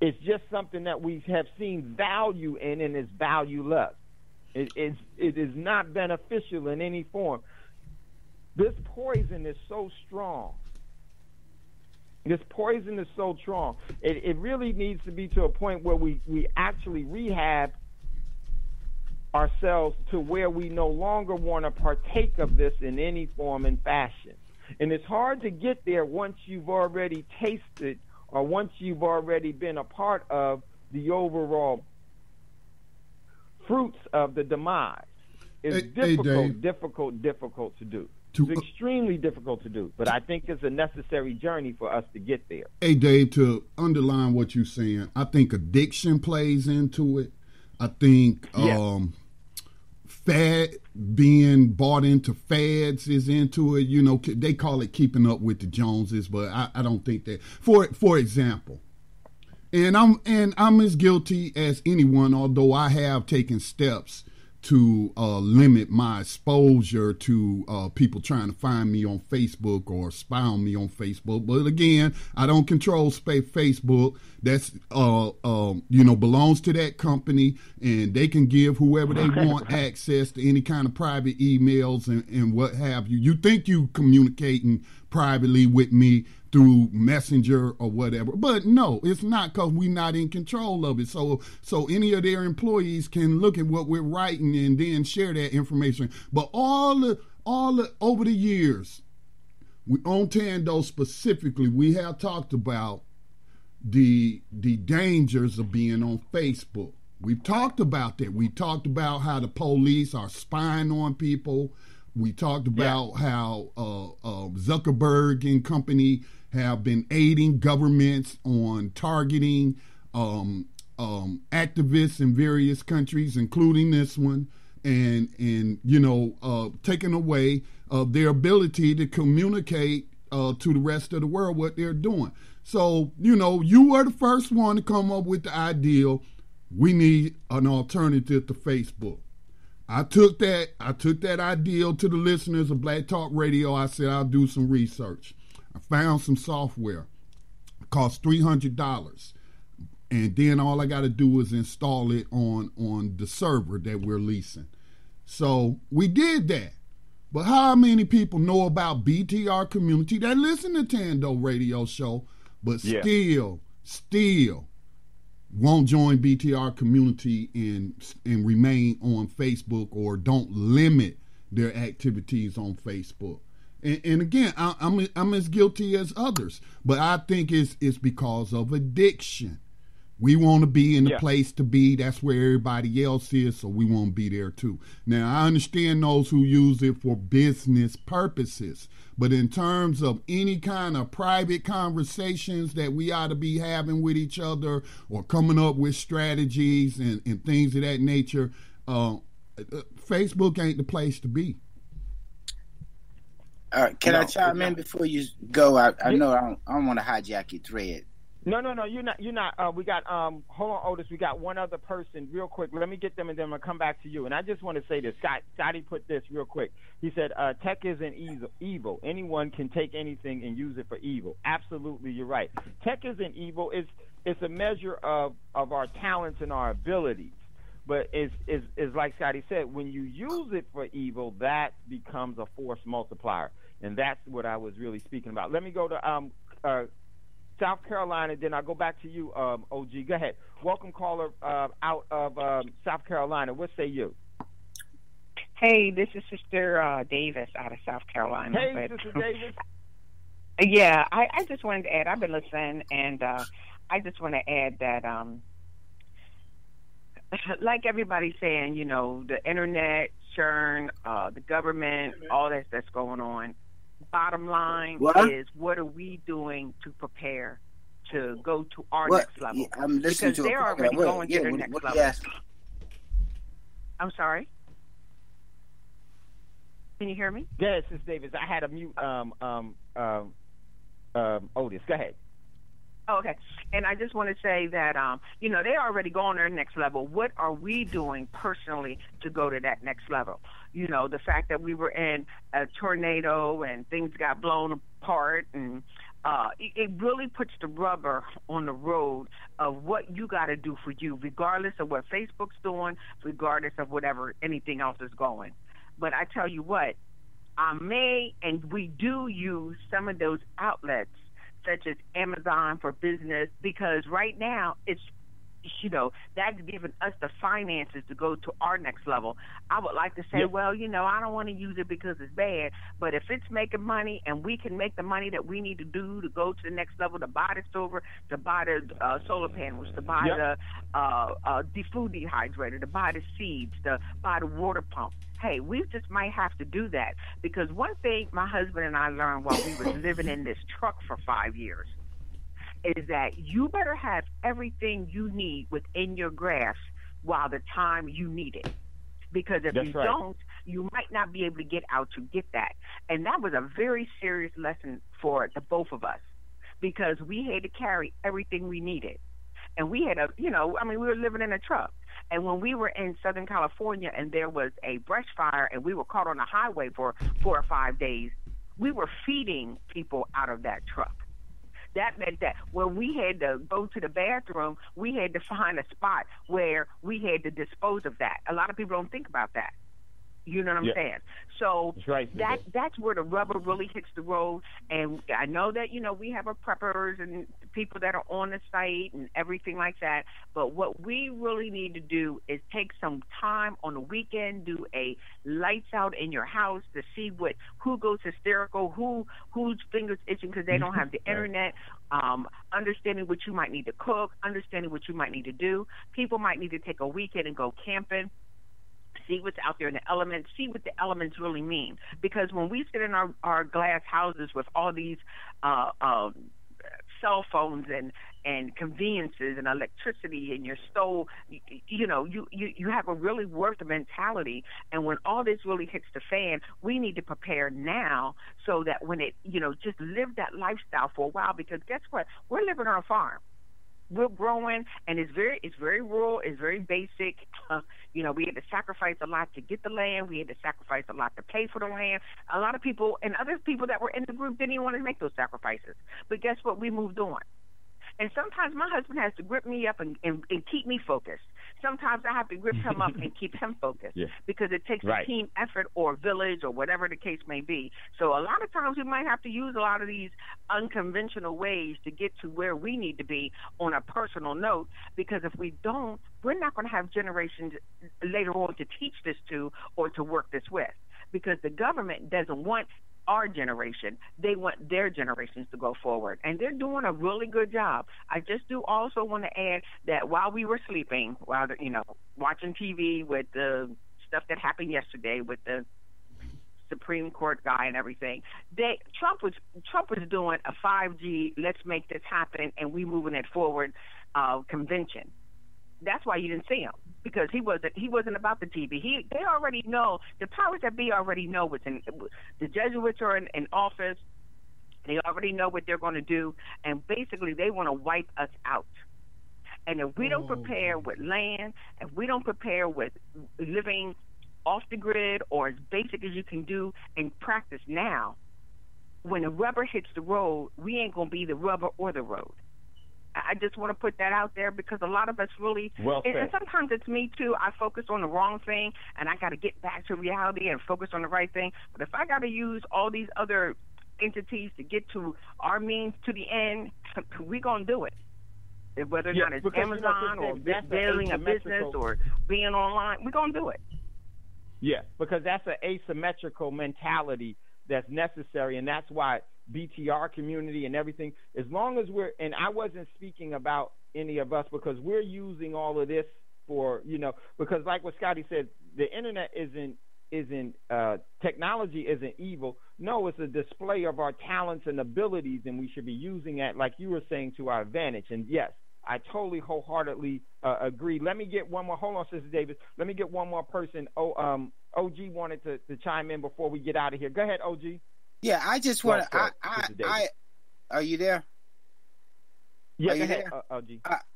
It's just something that we have seen value in, and is valueless. It is not beneficial in any form. This poison is so strong. This poison is so strong. It really needs to be to a point where we actually rehab ourselves to where we no longer want to partake of this in any form and fashion. And it's hard to get there once you've already tasted, or once you've already been a part of the overall fruits of the demise. It's difficult to do. It's extremely difficult to do, but I think it's a necessary journey for us to get there. Hey, Dave, to underline what you're saying, I think addiction plays into it. I think being bought into fads is into it. You know, they call it keeping up with the Joneses, but I don't think that. For example, and I'm as guilty as anyone, although I have taken steps to limit my exposure to people trying to find me on Facebook or spy on me on Facebook. But again, I don't control Facebook. That's belongs to that company, and they can give whoever they want access to any kind of private emails and what have you. You think you communicating privately with me through Messenger or whatever, but no, it's not, because we're not in control of it. So any of their employees can look at what we're writing and then share that information. But all over the years, on Thando specifically, we have talked about the dangers of being on Facebook. We've talked about that. We talked about how the police are spying on people. We talked about how Zuckerberg and company have been aiding governments on targeting activists in various countries, including this one, and taking away their ability to communicate to the rest of the world what they're doing. So, you were the first one to come up with the ideal. We need an alternative to Facebook. I took that ideal to the listeners of Black Talk Radio. I said I'll do some research. I found some software. It cost $300. And then all I got to do is install it on the server that we're leasing. So we did that. But how many people know about BTR community that listen to Thando Radio Show, but still won't join BTR community and remain on Facebook, or don't limit their activities on Facebook? And again, I'm as guilty as others, but I think it's because of addiction. We want to be in the place to be. That's where everybody else is, so we want to be there too. Now, I understand those who use it for business purposes, but in terms of any kind of private conversations that we ought to be having with each other, or coming up with strategies and things of that nature, Facebook ain't the place to be. All right, can I chime in before you go? I know I don't want to hijack your thread. No, you're not. We got, hold on, Otis. We got one other person real quick. Let me get them, and then I'm going to come back to you. And I just want to say this. Scotty put this real quick. He said, tech isn't evil. Anyone can take anything and use it for evil. Absolutely, you're right. Tech isn't evil. It's a measure of our talents and our abilities. But it's like Scotty said, when you use it for evil, that becomes a force multiplier. And that's what I was really speaking about. Let me go to South Carolina, then I'll go back to you, OG. Go ahead. Welcome, caller, out of South Carolina. What say you? Hey, this is Sister Davis out of South Carolina. Hey, Sister Davis. Yeah, I just wanted to add, I've been listening, and I just want to add that, like everybody's saying, the internet, churn, the government, all that's going on. Bottom line is, what are we doing to prepare to go to our next level? Because they're already going to their next level. I'm sorry? Can you hear me? Yes, it's Davis. I had a mute Otis. Go ahead. Oh, okay. And I just want to say that, they're already going to their next level. What are we doing personally to go to that next level? The fact that we were in a tornado and things got blown apart, and it really puts the rubber on the road of what you got to do for you, regardless of what Facebook's doing, regardless of whatever anything else is going. But I tell you what, we do use some of those outlets, such as Amazon for business, because right now it's that's given us the finances to go to our next level. I would like to say, well, I don't want to use it because it's bad, but if it's making money and we can make the money that we need to do to go to the next level, to buy the silver, to buy the solar panels, to buy the food dehydrator, to buy the seeds, to buy the water pump. Hey, we just might have to do that, because one thing my husband and I learned while we were living in this truck for 5 years is that you better have everything you need within your grasp while the time you need it. Because if you don't, you might not be able to get out to get that. And that was a very serious lesson for the both of us, because we had to carry everything we needed. And we had we were living in a truck. And when we were in Southern California and there was a brush fire and we were caught on the highway for 4 or 5 days, we were feeding people out of that truck. That meant that when we had to go to the bathroom, we had to find a spot where we had to dispose of that. A lot of people don't think about that. You know what I'm saying? So that's where the rubber really hits the road. And I know that, we have our preppers and people that are on the site and everything like that. But what we really need to do is take some time on the weekend, do a lights out in your house to see who goes hysterical, whose fingers itching because they don't have the internet, understanding what you might need to cook, understanding what you might need to do. People might need to take a weekend and go camping. See what's out there in the elements, see what the elements really mean. Because when we sit in our glass houses with all these cell phones and conveniences and electricity in your stove, you have a really worth mentality. And when all this really hits the fan, we need to prepare now so that when it, just live that lifestyle for a while. Because guess what? We're living on a farm. We're growing, and it's very rural. It's very basic. We had to sacrifice a lot to get the land. We had to sacrifice a lot to pay for the land. A lot of people and other people that were in the group didn't even want to make those sacrifices. But guess what? We moved on. And sometimes my husband has to grip me up and keep me focused. Sometimes I have to grip him up and keep him focused because it takes a team effort or village or whatever the case may be. So a lot of times we might have to use a lot of these unconventional ways to get to where we need to be on a personal note, because if we don't, we're not going to have generations later on to teach this to or to work this with, because the government doesn't want our generation. They want their generations to go forward, and they're doing a really good job. I just do also want to add that while we were sleeping, while watching TV with the stuff that happened yesterday with the Supreme Court guy and everything, Trump was doing a 5G, let's make this happen and we moving it forward convention. That's why you didn't see him, because he wasn't about the TV. They already know, the powers that be already know what's in. The Jesuits are in office. They already know what they're going to do, and basically they want to wipe us out. And if we don't prepare with land, if we don't prepare with living off the grid or as basic as you can do and practice now, when the rubber hits the road, we ain't going to be the rubber or the road. I just want to put that out there, because a lot of us really, and sometimes it's me too, I focus on the wrong thing and I got to get back to reality and focus on the right thing. But if I got to use all these other entities to get to our means to the end, we're going to do it. Whether or not it's Amazon or building a business or being online, we're going to do it. Yeah, because that's an asymmetrical mentality that's necessary, and that's why BTR community and everything, as long as we're, and I wasn't speaking about any of us, because we're using all of this for, because like what Scotty said, the internet isn't technology isn't evil. No, it's a display of our talents and abilities, and we should be using that, like you were saying, to our advantage. And yes, I totally wholeheartedly agree. Let me get one more. Hold on, Sister Davis. Let me get one more person. OG wanted to chime in before we get out of here. Go ahead, OG. Yeah, I just want to. Are you there? Yeah, go ahead, OG.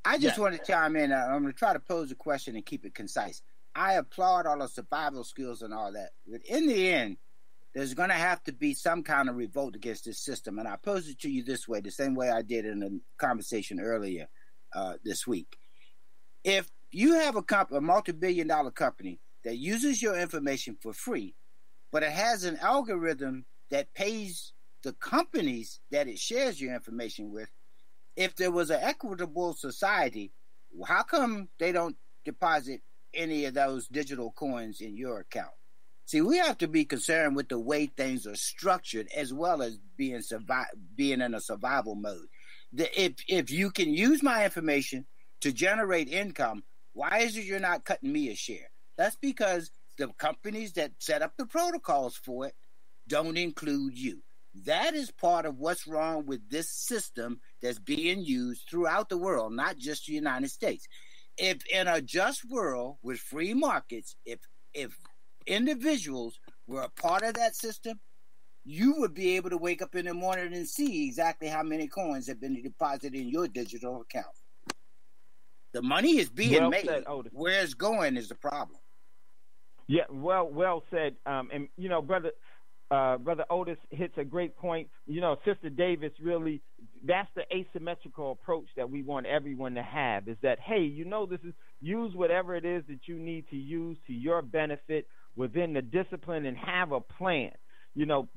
I just want to chime in. I'm going to try to pose a question and keep it concise. I applaud all the survival skills and all that, but in the end, there's going to have to be some kind of revolt against this system. And I pose it to you this way, the same way I did in the conversation earlier this week. If you have a multi-billion-dollar company that uses your information for free, but it has an algorithm that pays the companies that it shares your information with, if there was an equitable society, How come they don't deposit any of those digital coins in your account? See, we have to be concerned with the way things are structured, as well as being in a survival mode. If you can use my information to generate income, why is it you're not cutting me a share? That's because the companies that set up the protocols for it don't include you. That is part of what's wrong with this system that's being used throughout the world, not just the United States. If in a just world with free markets, if individuals were a part of that system, you would be able to wake up in the morning and see exactly how many coins have been deposited in your digital account. The money is being made. Said, where it's going is the problem. Yeah, well said. And you know, brother Otis hits a great point. You know, Sister Davis really, that's the asymmetrical approach that we want everyone to have, is that, hey, you know, use whatever it is that you need to use to your benefit within the discipline, and have a plan. You know,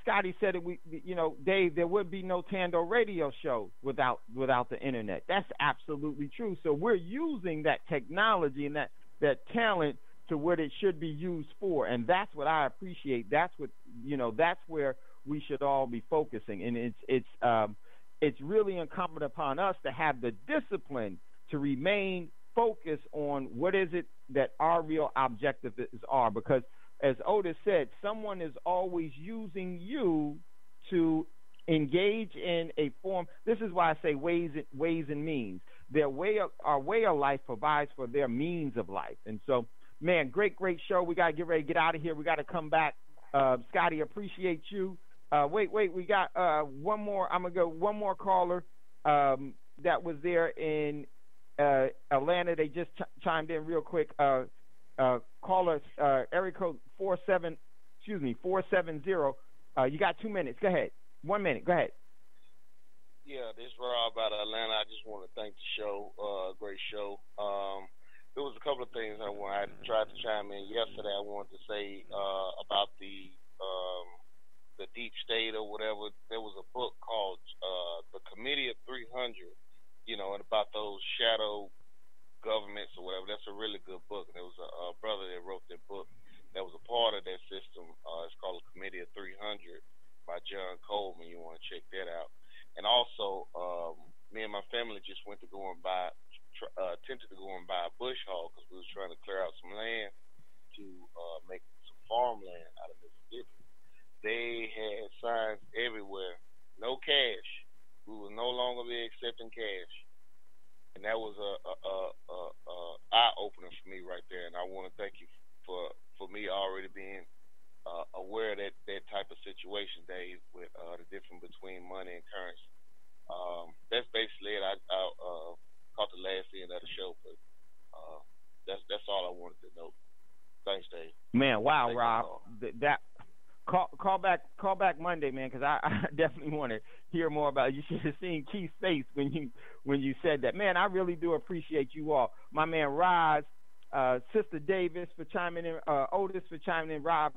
Scotty said it. Dave, there would be no Thando Radio Show without the internet. That's absolutely true. So we're using that technology and that talent to what it should be used for, and that's what I appreciate. That's what, you know, that's where we should all be focusing, and it's really incumbent upon us to have the discipline to remain focused on what is it that our real objectives are, because as Otis said, someone is always using you to engage in a form. This is why I say ways and means. Our way of life provides for their means of life. And so, man, great show. We got to get ready to get out of here. We got to come back. Scotty, appreciate you. Wait, we got one more. I'm going to go one more caller that was there in Atlanta. They just chimed in real quick. Caller, area code 470. You got 2 minutes. Go ahead. 1 minute. Go ahead. Yeah, this is Rob out of Atlanta. I just want to thank the show. Great show. There was a couple of things I tried to chime in yesterday. I wanted to say about the deep state or whatever. There was a book called The Committee of 300, you know, and about those shadow governments or whatever. That's a really good book. And there was a brother that wrote that book that was a part of that system. It's called The Committee of 300 by John Coleman. You want to check that out. And also, me and my family just went to go and attempted to go and buy a bush hog because we was trying to clear out some land to make some farmland out of Mississippi. They had signs everywhere, no cash. We will no longer be accepting cash. And that was a eye-opener for me right there. And I want to thank you for me already being aware of that type of situation, Dave, with the difference between money and currency. That's basically it. I caught the last end of the show, but that's all I wanted to know. Thanks, Dave. Man, wow, thanks, Rob. Call back Monday, man, because I definitely want to hear more about it. You should have seen Keith's face when you said that. Man, I really do appreciate you all. My man Roz, Sister Davis for chiming in, Otis for chiming in, Rob,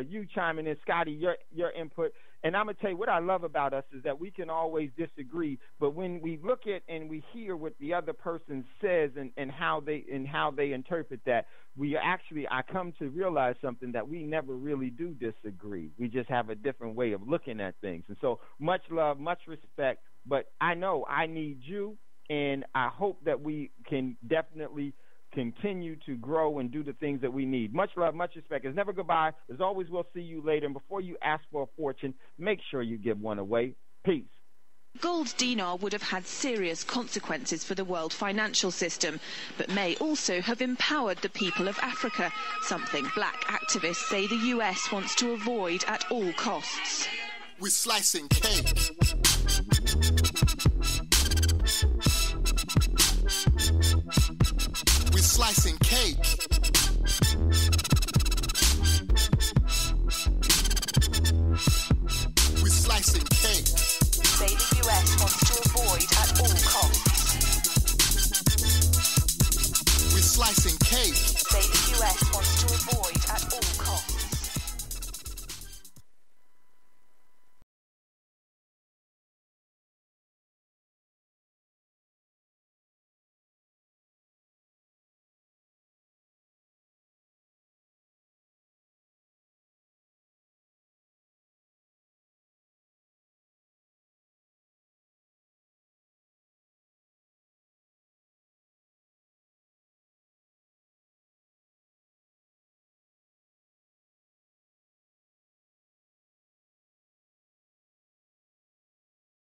you chiming in, Scotty, your input. And I'm going to tell you what I love about us is that we can always disagree, but when we look at and we hear what the other person says and how they interpret that, I come to realize something, that we never really do disagree. We just have a different way of looking at things. And so much love, much respect, but I know I need you, and I hope that we can definitely continue to grow and do the things that we need. Much love, much respect. It's never goodbye. As always, we'll see you later. And before you ask for a fortune, make sure you give one away. Peace. Gold dinar would have had serious consequences for the world financial system, but may also have empowered the people of Africa, something black activists say the US wants to avoid at all costs. We're slicing cake. We're slicing cake.